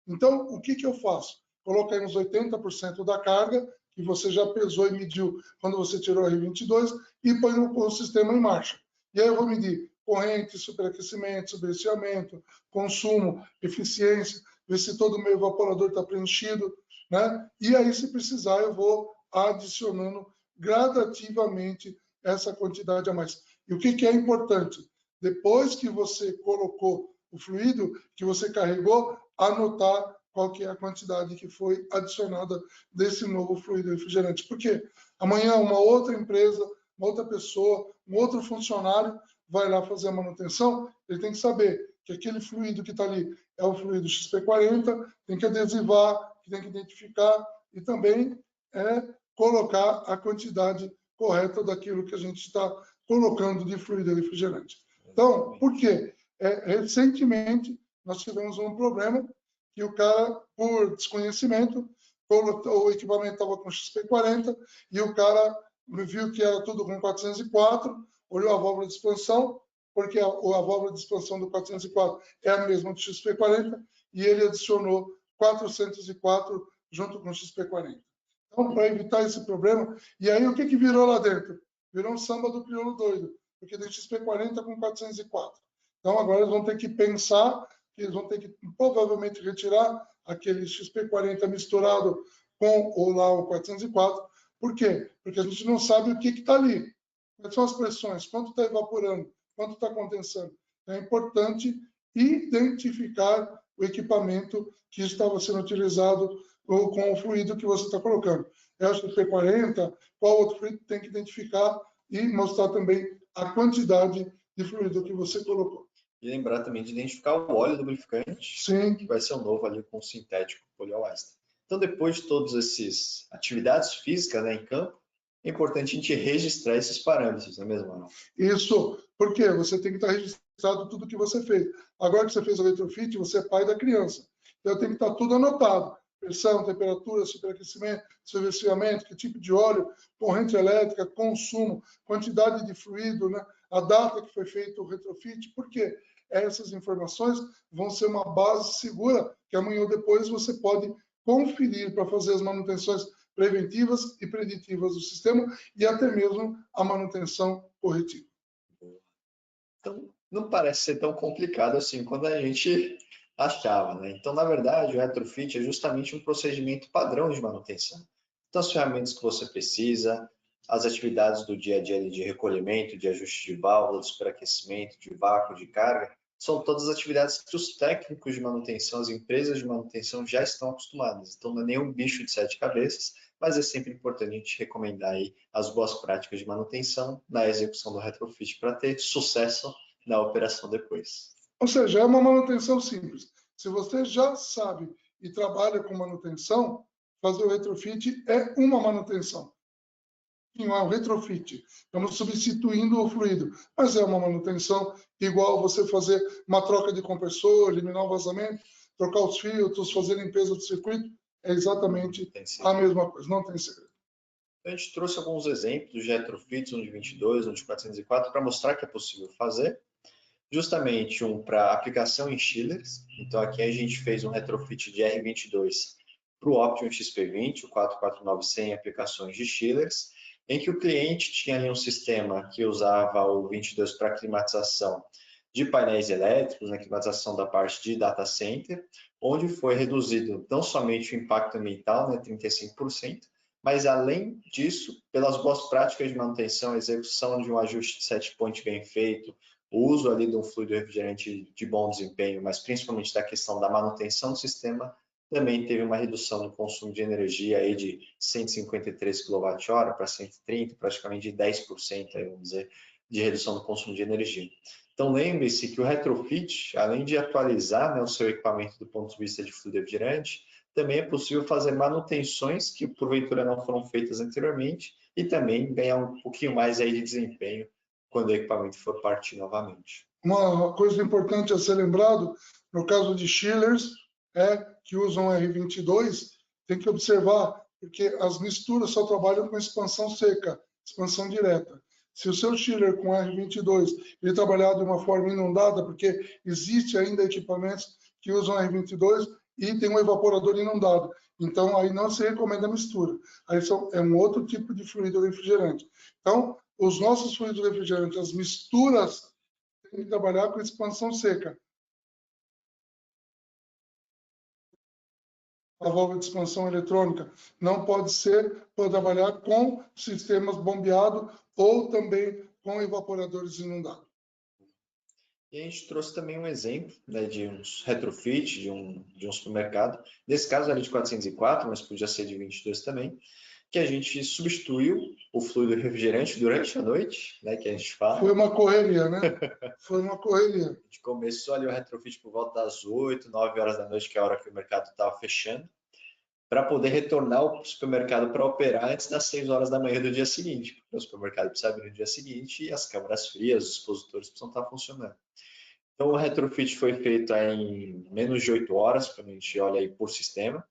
Então, o que eu faço? Coloco aí uns 80% da carga, que você já pesou e mediu quando você tirou a R22, e põe o sistema em marcha. E aí eu vou medir corrente, superaquecimento, subresfriamento, consumo, eficiência, ver se todo o meu evaporador está preenchido, né? E aí, se precisar, eu vou adicionando gradativamente essa quantidade a mais. E o que é importante? Depois que você colocou o fluido, que você carregou, anotar qual que é a quantidade que foi adicionada desse novo fluido refrigerante. Porque amanhã uma outra empresa, uma outra pessoa, um outro funcionário vai lá fazer a manutenção, ele tem que saber que aquele fluido que está ali é o fluido XP40, tem que adesivar, tem que identificar e também colocar a quantidade correta daquilo que a gente está colocando de fluido refrigerante. Então, por quê? Recentemente, nós tivemos um problema que o cara, por desconhecimento, o equipamento estava com XP40 e o cara viu que era tudo com 404, olhou a válvula de expansão, porque a válvula de expansão do 404 é a mesma do XP40, e ele adicionou 404 junto com o XP40. Então, para evitar esse problema, e aí o que virou lá dentro? Virou um samba do crioulo doido, porque tem XP40 com 404. Então, agora eles vão ter que pensar que eles vão ter que provavelmente retirar aquele XP40 misturado com o 404. Por quê? Porque a gente não sabe o que está ali. Quais são as pressões, quanto está evaporando, quanto está condensando. É importante identificar o equipamento que estava sendo utilizado com o fluido que você está colocando. É o XP40, qual outro fluido tem que identificar e mostrar também a quantidade de fluido que você colocou. E lembrar também de identificar o óleo lubrificante, Sim, que vai ser o novo ali com o sintético poliéster. Então, depois de todas essas atividades físicas, né, em campo, é importante a gente registrar esses parâmetros, não é mesmo, Arnaldo? Isso, porque você tem que estar registrado tudo que você fez. Agora que você fez o retrofit, você é pai da criança. Então, tem que estar tudo anotado. Pressão, temperatura, superaquecimento, subresfriamento, que tipo de óleo, corrente elétrica, consumo, quantidade de fluido, né? A data que foi feito o retrofit. Por quê? Essas informações vão ser uma base segura que amanhã ou depois você pode conferir para fazer as manutenções preventivas e preditivas do sistema e até mesmo a manutenção corretiva. Então, não parece ser tão complicado assim quando a gente achava, né? Então, na verdade, o retrofit é justamente um procedimento padrão de manutenção. Então, as ferramentas que você precisa, as atividades do dia a dia de recolhimento, de ajuste de válvulas, superaquecimento, de vácuo, de carga, são todas atividades que os técnicos de manutenção, as empresas de manutenção já estão acostumadas. Então, não é nenhum bicho de sete cabeças, mas é sempre importante a gente recomendar aí as boas práticas de manutenção na execução do retrofit para ter sucesso na operação depois. Ou seja, é uma manutenção simples. Se você já sabe e trabalha com manutenção, fazer o retrofit é uma manutenção. Não é um retrofit. Estamos substituindo o fluido, mas é uma manutenção igual você fazer uma troca de compressor, eliminar o vazamento, trocar os filtros, fazer limpeza do circuito. É exatamente a mesma coisa, não tem segredo. A gente trouxe alguns exemplos de retrofits, um de 22, um de 404, para mostrar que é possível fazer. Justamente um para aplicação em chillers. Então aqui a gente fez um retrofit de R22 para o Optium XP20, o 449 sem aplicações de chillers, em que o cliente tinha ali um sistema que usava o 22 para climatização de painéis elétricos, né, climatização da parte de data center, onde foi reduzido não somente o impacto ambiental, né, 35%, mas além disso, pelas boas práticas de manutenção, execução de um ajuste de set point bem feito, o uso ali de um fluido refrigerante de bom desempenho, mas principalmente da questão da manutenção do sistema, também teve uma redução no consumo de energia aí de 153 kWh para 130, praticamente de 10%, aí, vamos dizer, de redução do consumo de energia. Então lembre-se que o retrofit, além de atualizar, né, o seu equipamento do ponto de vista de fluido refrigerante, também é possível fazer manutenções que porventura não foram feitas anteriormente e também ganhar um pouquinho mais aí de desempenho quando o equipamento for partir novamente. Uma coisa importante a ser lembrado, no caso de chillers, é que usam R22, tem que observar, porque as misturas só trabalham com expansão seca, expansão direta. Se o seu chiller com R22 ele trabalhar de uma forma inundada, porque existe ainda equipamentos que usam R22 e tem um evaporador inundado, então aí não se recomenda a mistura. Aí é um outro tipo de fluido refrigerante. Então, os nossos fluidos refrigerantes, as misturas, tem que trabalhar com expansão seca. A válvula de expansão eletrônica não pode ser para trabalhar com sistemas bombeados ou também com evaporadores inundados. E a gente trouxe também um exemplo, né, de uns retrofit de um supermercado. Nesse caso era de 404, mas podia ser de 22 também, que a gente substituiu o fluido refrigerante durante a noite, né, que a gente fala. Foi uma correria, né? Foi uma correria. A gente começou ali o retrofit por volta das 8, 9 horas da noite, que é a hora que o mercado estava fechando, para poder retornar ao supermercado para operar antes das 6 horas da manhã do dia seguinte, porque o supermercado precisa abrir no dia seguinte e as câmaras frias, os expositores precisam estar funcionando. Então, o retrofit foi feito em menos de 8 horas, quando a gente olha aí por sistema,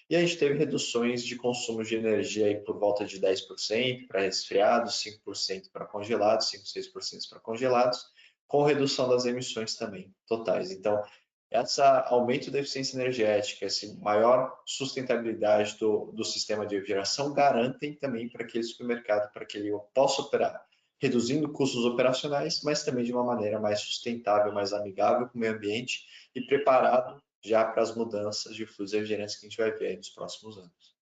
e a gente teve reduções de consumo de energia aí por volta de 10% para resfriados, 5% para congelados, 5, 6% para congelados, com redução das emissões também totais. Então, esse aumento da eficiência energética, essa maior sustentabilidade do sistema de refrigeração garantem também para aquele supermercado, para que ele possa operar reduzindo custos operacionais, mas também de uma maneira mais sustentável, mais amigável com o meio ambiente e preparado já para as mudanças de fluidos refrigerantes que a gente vai ver aí nos próximos anos.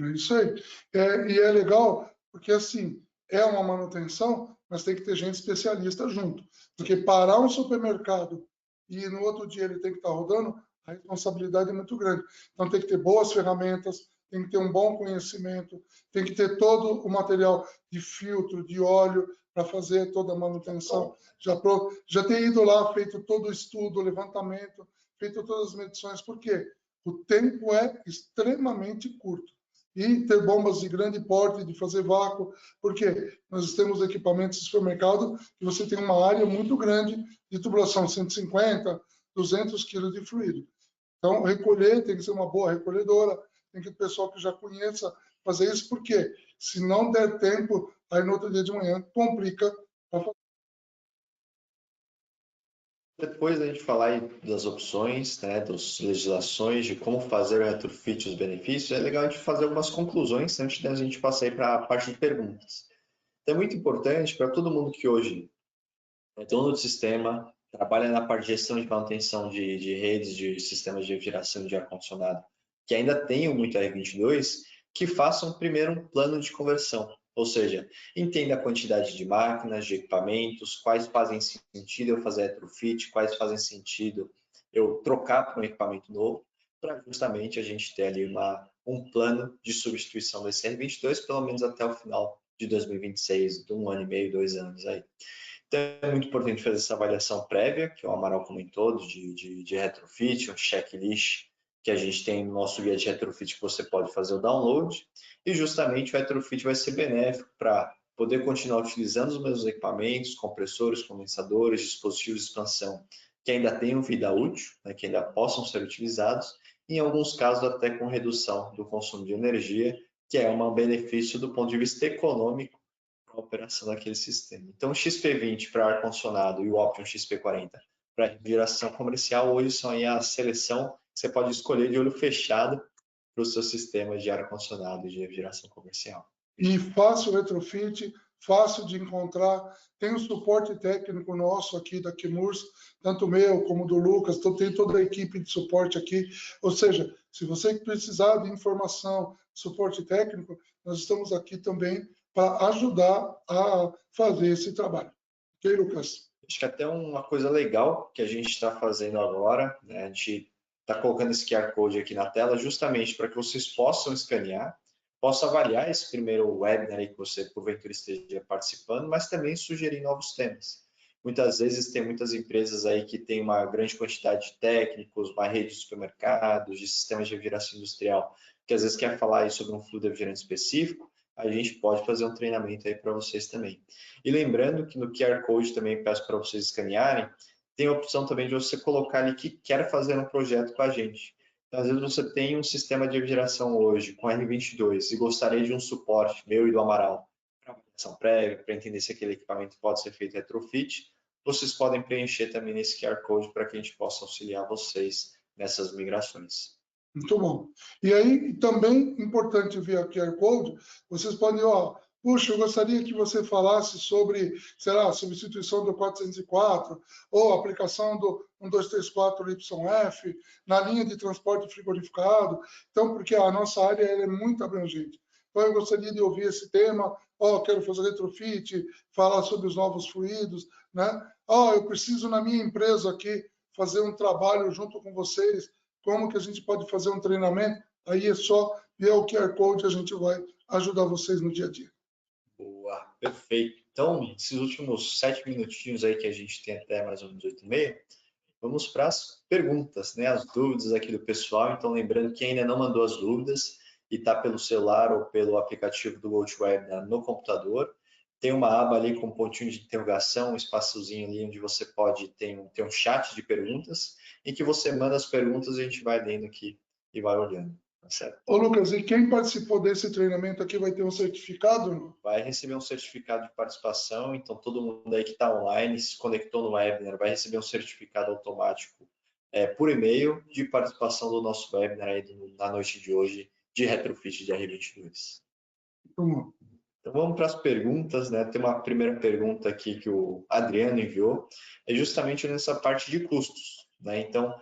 É isso aí. E é legal, porque assim, é uma manutenção, mas tem que ter gente especialista junto. Porque parar um supermercado e no outro dia ele tem que estar rodando, a responsabilidade é muito grande. Então tem que ter boas ferramentas, tem que ter um bom conhecimento, tem que ter todo o material de filtro, de óleo, para fazer toda a manutenção. Já ter ido lá, feito todo o estudo, o levantamento, feito todas as medições, por quê? O tempo é extremamente curto. E ter bombas de grande porte, de fazer vácuo, porque nós temos equipamentos de supermercado que você tem uma área muito grande de tubulação, 150, 200 quilos de fluido. Então, recolher tem que ser uma boa recolhedora, tem que ter pessoal que já conheça fazer isso, porque se não der tempo, aí no outro dia de manhã complica. Depois da gente falar aí das opções, né, das legislações, de como fazer o retrofit e os benefícios, é legal a gente fazer algumas conclusões antes da gente passar aí para a parte de perguntas. Então, é muito importante para todo mundo que hoje é dono de sistema, trabalha na parte de gestão de manutenção de redes, de sistemas de geração de ar-condicionado, que ainda tenham muito R22, que façam primeiro um plano de conversão. Ou seja, entenda a quantidade de máquinas, de equipamentos, quais fazem sentido eu fazer retrofit, quais fazem sentido eu trocar para um equipamento novo, para justamente a gente ter ali um plano de substituição desse R22, pelo menos até o final de 2026, de 1 ano e meio, 2 anos aí. Então, é muito importante fazer essa avaliação prévia, que o Amaral comentou, de retrofit, um checklist que a gente tem no nosso guia de retrofit, que você pode fazer o download, e justamente o retrofit vai ser benéfico para poder continuar utilizando os mesmos equipamentos, compressores, condensadores, dispositivos de expansão, que ainda tenham vida útil, né, que ainda possam ser utilizados, e em alguns casos até com redução do consumo de energia, que é um benefício do ponto de vista econômico a operação daquele sistema. Então, o XP20 para ar-condicionado e o Option XP40 para geração comercial, hoje são aí a seleção que você pode escolher de olho fechado para o seu sistema de ar-condicionado de geração comercial. E fácil retrofit, fácil de encontrar, tem o suporte técnico nosso aqui da Quimurs, tanto meu como do Lucas, então tem toda a equipe de suporte aqui, ou seja, se você precisar de informação, suporte técnico, nós estamos aqui também para ajudar a fazer esse trabalho. Ok, Lucas? Acho que até uma coisa legal que a gente está fazendo agora, né? A gente está colocando esse QR Code aqui na tela justamente para que vocês possam escanear, possam avaliar esse primeiro webinar aí que você porventura esteja participando, mas também sugerir novos temas. Muitas vezes tem muitas empresas aí que têm uma grande quantidade de técnicos, uma rede de supermercados, de sistemas de refrigeração industrial, que às vezes quer falar aí sobre um fluido refrigerante específico, a gente pode fazer um treinamento aí para vocês também. E lembrando que no QR Code também peço para vocês escanearem, tem a opção também de você colocar ali que quer fazer um projeto com a gente. Então, às vezes você tem um sistema de refrigeração hoje com R22 e gostaria de um suporte meu e do Amaral para avaliação prévia, para entender se aquele equipamento pode ser feito retrofit, vocês podem preencher também nesse QR Code para que a gente possa auxiliar vocês nessas migrações. Muito bom. E aí, também importante via QR Code, vocês podem, puxa, eu gostaria que você falasse sobre, sei lá, substituição do 404 ou aplicação do 1234YF na linha de transporte frigorificado. Então, porque a nossa área é muito abrangente. Então, eu gostaria de ouvir esse tema, quero fazer retrofit, falar sobre os novos fluidos, né? Eu preciso na minha empresa aqui fazer um trabalho junto com vocês, como que a gente pode fazer um treinamento, aí é só ver o QR Code, a gente vai ajudar vocês no dia a dia. Boa, perfeito. Então, esses últimos 7 minutinhos aí que a gente tem até mais ou menos 8h30, vamos para as perguntas, né? As dúvidas aqui do pessoal. Então, lembrando que ainda não mandou as dúvidas e está pelo celular ou pelo aplicativo do GoToWebinar no computador, tem uma aba ali com um pontinho de interrogação, um espaçozinho ali onde você pode ter um chat de perguntas, em que você manda as perguntas e a gente vai lendo aqui e vai olhando. Tá certo? Ô, Lucas, e quem participou desse treinamento aqui vai ter um certificado? Vai receber um certificado de participação, então todo mundo aí que está online, se conectou no webinar, vai receber um certificado automático por e-mail de participação do nosso webinar aí na noite de hoje de retrofit de R22. Então vamos para as perguntas, né? Tem uma primeira pergunta aqui que o Adriano enviou, é justamente nessa parte de custos, né? Então,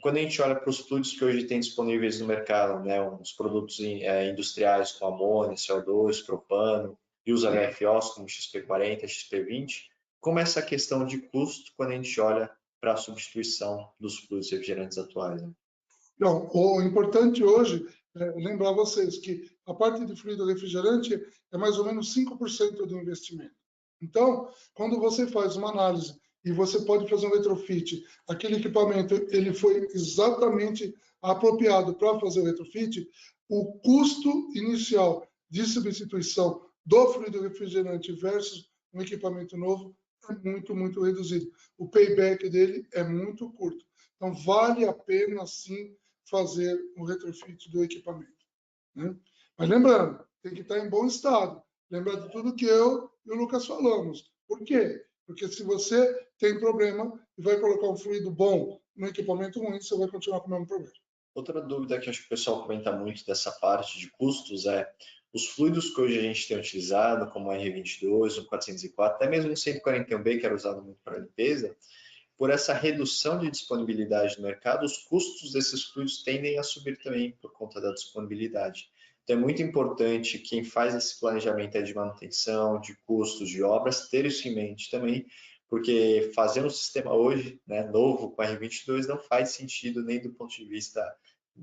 quando a gente olha para os fluidos que hoje tem disponíveis no mercado, né, os produtos industriais como amônia, CO2, propano e os HFOs como XP40, XP20, como é essa questão de custo quando a gente olha para a substituição dos fluidos refrigerantes atuais? Né? Então, o importante hoje é lembrar vocês que a parte de fluido refrigerante é mais ou menos 5% do investimento. Então, quando você faz uma análise e você pode fazer um retrofit, aquele equipamento ele foi exatamente apropriado para fazer o retrofit, o custo inicial de substituição do fluido refrigerante versus um equipamento novo é muito, muito reduzido. O payback dele é muito curto. Então, vale a pena, sim, fazer um retrofit do equipamento. Né? Mas lembrando, tem que estar em bom estado. Lembra de tudo que eu e o Lucas falamos. Por quê? Porque se você tem problema e vai colocar um fluido bom no equipamento ruim, você vai continuar com o mesmo problema. Outra dúvida que acho que o pessoal comenta muito dessa parte de custos é os fluidos que hoje a gente tem utilizado, como o R22, o 404, até mesmo o 141B, que era usado muito para limpeza, por essa redução de disponibilidade no mercado, os custos desses fluidos tendem a subir também por conta da disponibilidade. Então é muito importante quem faz esse planejamento de manutenção, de custos, de obras, ter isso em mente também, porque fazer um sistema hoje, né, novo com R22 não faz sentido nem do ponto de vista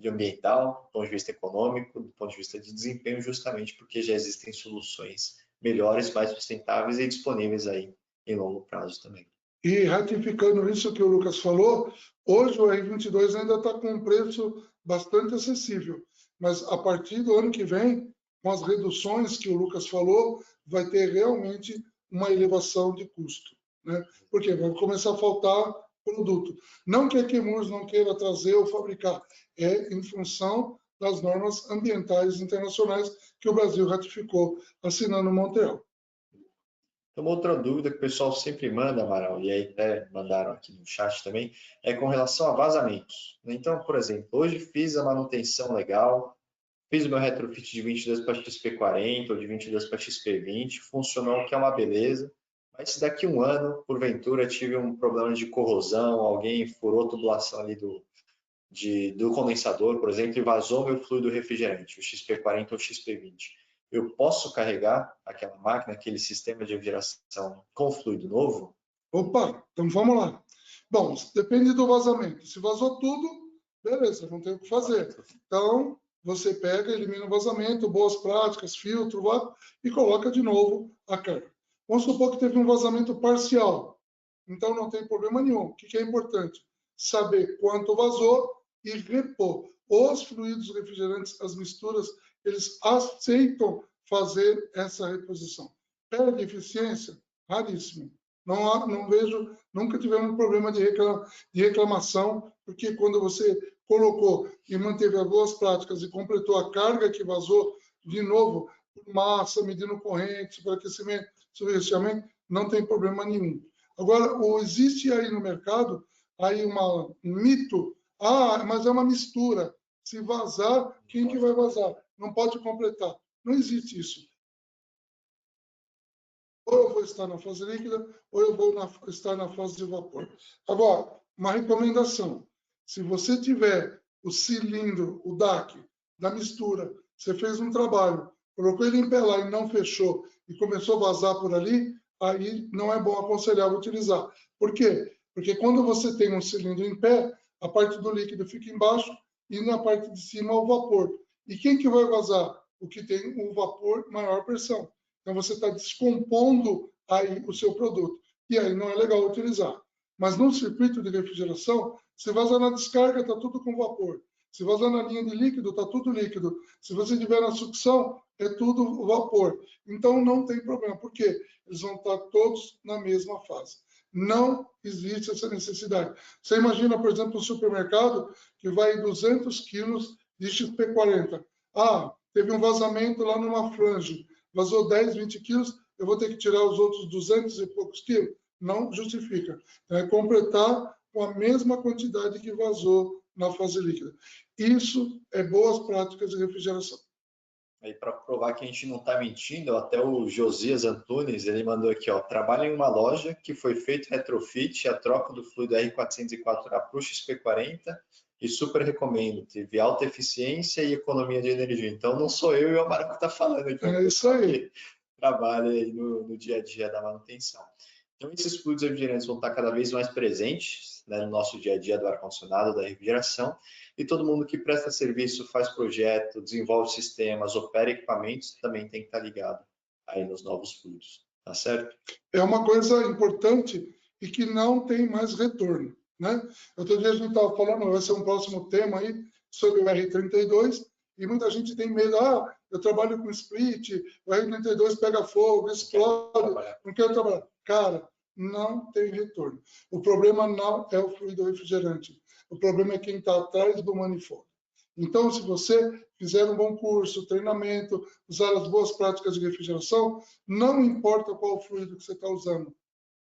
ambiental, do ponto de vista econômico, do ponto de vista de desempenho, justamente porque já existem soluções melhores, mais sustentáveis e disponíveis aí em longo prazo também. E ratificando isso que o Lucas falou, hoje o R22 ainda está com um preço bastante acessível, mas a partir do ano que vem, com as reduções que o Lucas falou, vai ter realmente uma elevação de custo, né? Porque vai começar a faltar produto. Não que a Chemours não queira trazer ou fabricar, é em função das normas ambientais internacionais que o Brasil ratificou assinando Montreal. Então, uma outra dúvida que o pessoal sempre manda, Amaral, e aí até mandaram aqui no chat também, é com relação a vazamentos. Então, por exemplo, hoje fiz a manutenção legal, fiz o meu retrofit de 22 para XP40 ou de 22 para XP20, funcionou, que é uma beleza, mas se daqui um ano, porventura, tive um problema de corrosão, alguém furou a tubulação ali do condensador, por exemplo, e vazou meu fluido refrigerante, o XP40 ou o XP20. Eu posso carregar aquela máquina, aquele sistema de refrigeração com fluido novo? Opa, então vamos lá. Bom, depende do vazamento. Se vazou tudo, beleza, não tem o que fazer. Então, você pega, elimina o vazamento, boas práticas, filtro, e coloca de novo a carga. Vamos supor que teve um vazamento parcial. Então, não tem problema nenhum. O que é importante? Saber quanto vazou e repor. Os fluidos refrigerantes, as misturas, eles aceitam fazer essa reposição. Perde eficiência? Raríssimo. Não vejo, nunca tivemos um problema de reclamação, porque quando você colocou e manteve as boas práticas e completou a carga que vazou, de novo, por massa, medindo corrente, superaquecimento, subrecheamento, não tem problema nenhum. Agora, existe aí no mercado aí um mito, mas é uma mistura. Se vazar, quem que vai vazar? Não pode completar. Não existe isso. Ou eu vou estar na fase líquida, ou eu vou estar na fase de vapor. Agora, uma recomendação. Se você tiver o cilindro, o DAC, da mistura, você fez um trabalho, colocou ele em pé lá e não fechou, e começou a vazar por ali, aí não é bom aconselhar utilizar. Por quê? Porque quando você tem um cilindro em pé, a parte do líquido fica embaixo e na parte de cima o vapor. E quem que vai vazar? O que tem o vapor maior pressão. Então, você está descompondo aí o seu produto. E aí não é legal utilizar. Mas no circuito de refrigeração, se vazar na descarga, está tudo com vapor. Se vazar na linha de líquido, está tudo líquido. Se você tiver na sucção, é tudo vapor. Então, não tem problema. Por quê? Eles vão estar todos na mesma fase. Não existe essa necessidade. Você imagina, por exemplo, um supermercado que vai 200 quilos de XP40. Teve um vazamento lá numa flange. Vazou 10, 20 quilos, eu vou ter que tirar os outros 200 e poucos quilos? Não justifica. Então, é completar com a mesma quantidade que vazou na fase líquida. Isso é boas práticas de refrigeração. Aí, para provar que a gente não está mentindo, até o Josias Antunes, ele mandou aqui, ó, trabalha em uma loja que foi feito retrofit, a troca do fluido R404A para o XP40 e super recomendo, teve alta eficiência e economia de energia. Então, não sou eu e o Amaro que está falando aqui. É isso aí. Trabalha aí no dia a dia da manutenção. Então, esses fluidos refrigerantes vão estar cada vez mais presentes, né, no nosso dia a dia do ar-condicionado, da refrigeração, e todo mundo que presta serviço, faz projeto, desenvolve sistemas, opera equipamentos, também tem que estar ligado aí nos novos fluidos, tá certo? É uma coisa importante e que não tem mais retorno, né? Outro dia a gente estava falando, vai ser um próximo tema aí, sobre o R32, e muita gente tem medo, eu trabalho com split, o R32 pega fogo, explode, não quero trabalhar. Cara, não tem retorno. O problema não é o fluido refrigerante. O problema é quem está atrás do manifold. Então, se você fizer um bom curso, treinamento, usar as boas práticas de refrigeração, não importa qual fluido que você está usando,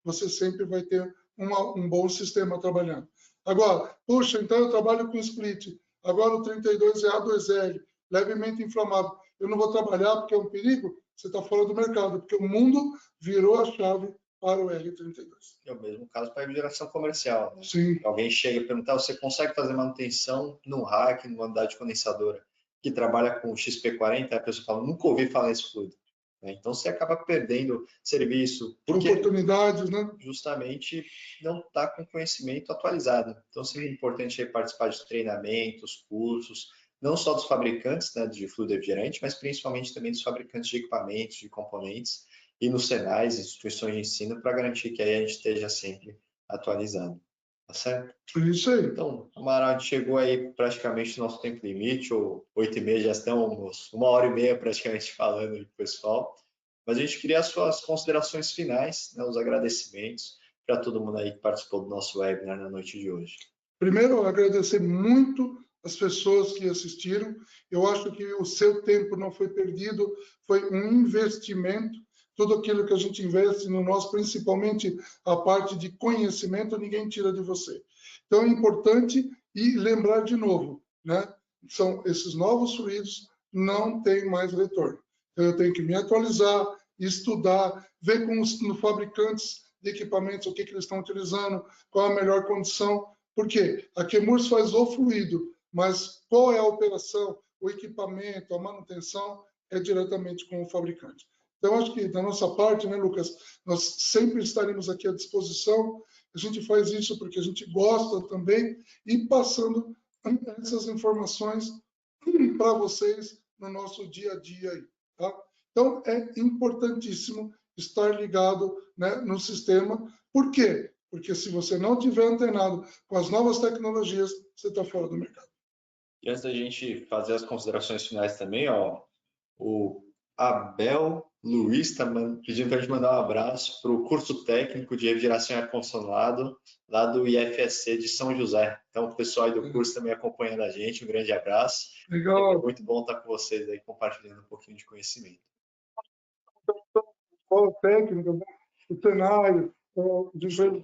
você sempre vai ter um bom sistema trabalhando. Agora, puxa, então eu trabalho com split, agora o 32 é A2L, levemente inflamável. Eu não vou trabalhar porque é um perigo, você está fora do mercado, porque o mundo virou a chave para o R32. É o mesmo caso para a refrigeração comercial, né? Sim. Alguém chega e pergunta, você consegue fazer manutenção num rack, numa unidade condensadora que trabalha com XP40? A pessoa fala, nunca ouvi falar nesse fluido. Então você acaba perdendo serviço, porque oportunidades, né? Justamente não está com conhecimento atualizado. Então seria importante aí participar de treinamentos, cursos, não só dos fabricantes, né, de fluido refrigerante, mas principalmente também dos fabricantes de equipamentos, de componentes, e nos senais, instituições de ensino, para garantir que aí a gente esteja sempre atualizado. Tá certo? Isso aí. Então, Amaral, a gente chegou aí praticamente no nosso tempo limite, ou 8h30, já estamos 1h30 praticamente falando aí com o pessoal. Mas a gente queria as suas considerações finais, né, os agradecimentos para todo mundo aí que participou do nosso webinar na noite de hoje. Primeiro, agradecer muito as pessoas que assistiram. Eu acho que o seu tempo não foi perdido, foi um investimento. Tudo aquilo que a gente investe no nosso, principalmente a parte de conhecimento, ninguém tira de você. Então é importante e lembrar de novo, né? São esses novos fluidos, não tem mais retorno. Então eu tenho que me atualizar, estudar, ver com os fabricantes de equipamentos o que eles estão utilizando, qual a melhor condição. Por quê? A Chemours faz o fluido, mas qual é a operação, o equipamento, a manutenção é diretamente com o fabricante. Então, acho que da nossa parte, né, Lucas, nós sempre estaremos aqui à disposição. A gente faz isso porque a gente gosta também e passando essas informações para vocês no nosso dia a dia aí, tá? Então, é importantíssimo estar ligado, né, no sistema. Por quê? Porque se você não tiver antenado com as novas tecnologias, você está fora do mercado. E antes da gente fazer as considerações finais também, ó, o Abel Luiz está pedindo para a gente mandar um abraço para o curso técnico de refrigeração e ar-condicionado lá do IFSC de São José. Então, o pessoal aí do curso também acompanhando a gente, um grande abraço. Legal. É muito bom estar com vocês aí, compartilhando um pouquinho de conhecimento. Escola técnica, o cenário, de empresas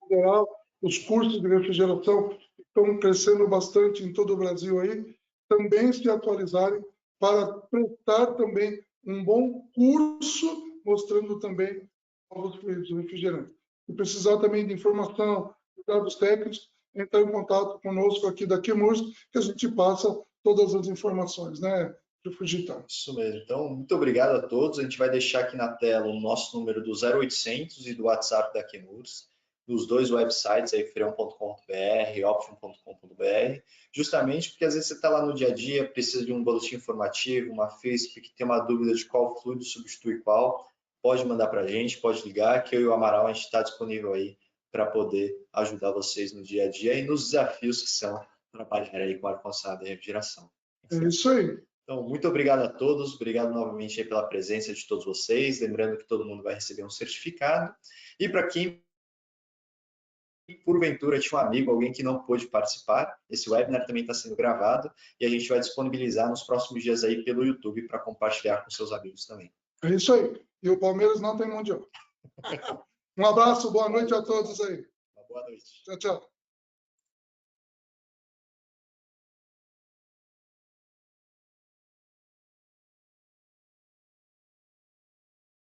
federal, os cursos de refrigeração estão crescendo bastante em todo o Brasil aí, também se atualizarem para prestar também um bom curso, mostrando também novos fluidos refrigerantes. Se precisar também de informação, de dados técnicos, entrar em contato conosco aqui da Chemours, que a gente passa todas as informações, né, Fugitão? Isso mesmo. Então, muito obrigado a todos. A gente vai deixar aqui na tela o nosso número do 0800 e do WhatsApp da Chemours, dos dois websites, aí, freon.com.br, option.com.br, justamente porque às vezes você está lá no dia a dia, precisa de um boletim informativo, uma FISP, que tem uma dúvida de qual fluido substitui qual, pode mandar para a gente, pode ligar, que eu e o Amaral, a gente está disponível aí para poder ajudar vocês no dia a dia e nos desafios que são trabalhar aí com ar-condicionado e refrigeração. É isso aí. Então, muito obrigado a todos, obrigado novamente aí pela presença de todos vocês, lembrando que todo mundo vai receber um certificado. E para quem, porventura, tinha um amigo, alguém que não pôde participar, esse webinar também está sendo gravado e a gente vai disponibilizar nos próximos dias aí pelo YouTube para compartilhar com seus amigos também. É isso aí. E o Palmeiras não tem mundial. Um abraço, boa noite a todos aí. Uma boa noite. Tchau, tchau.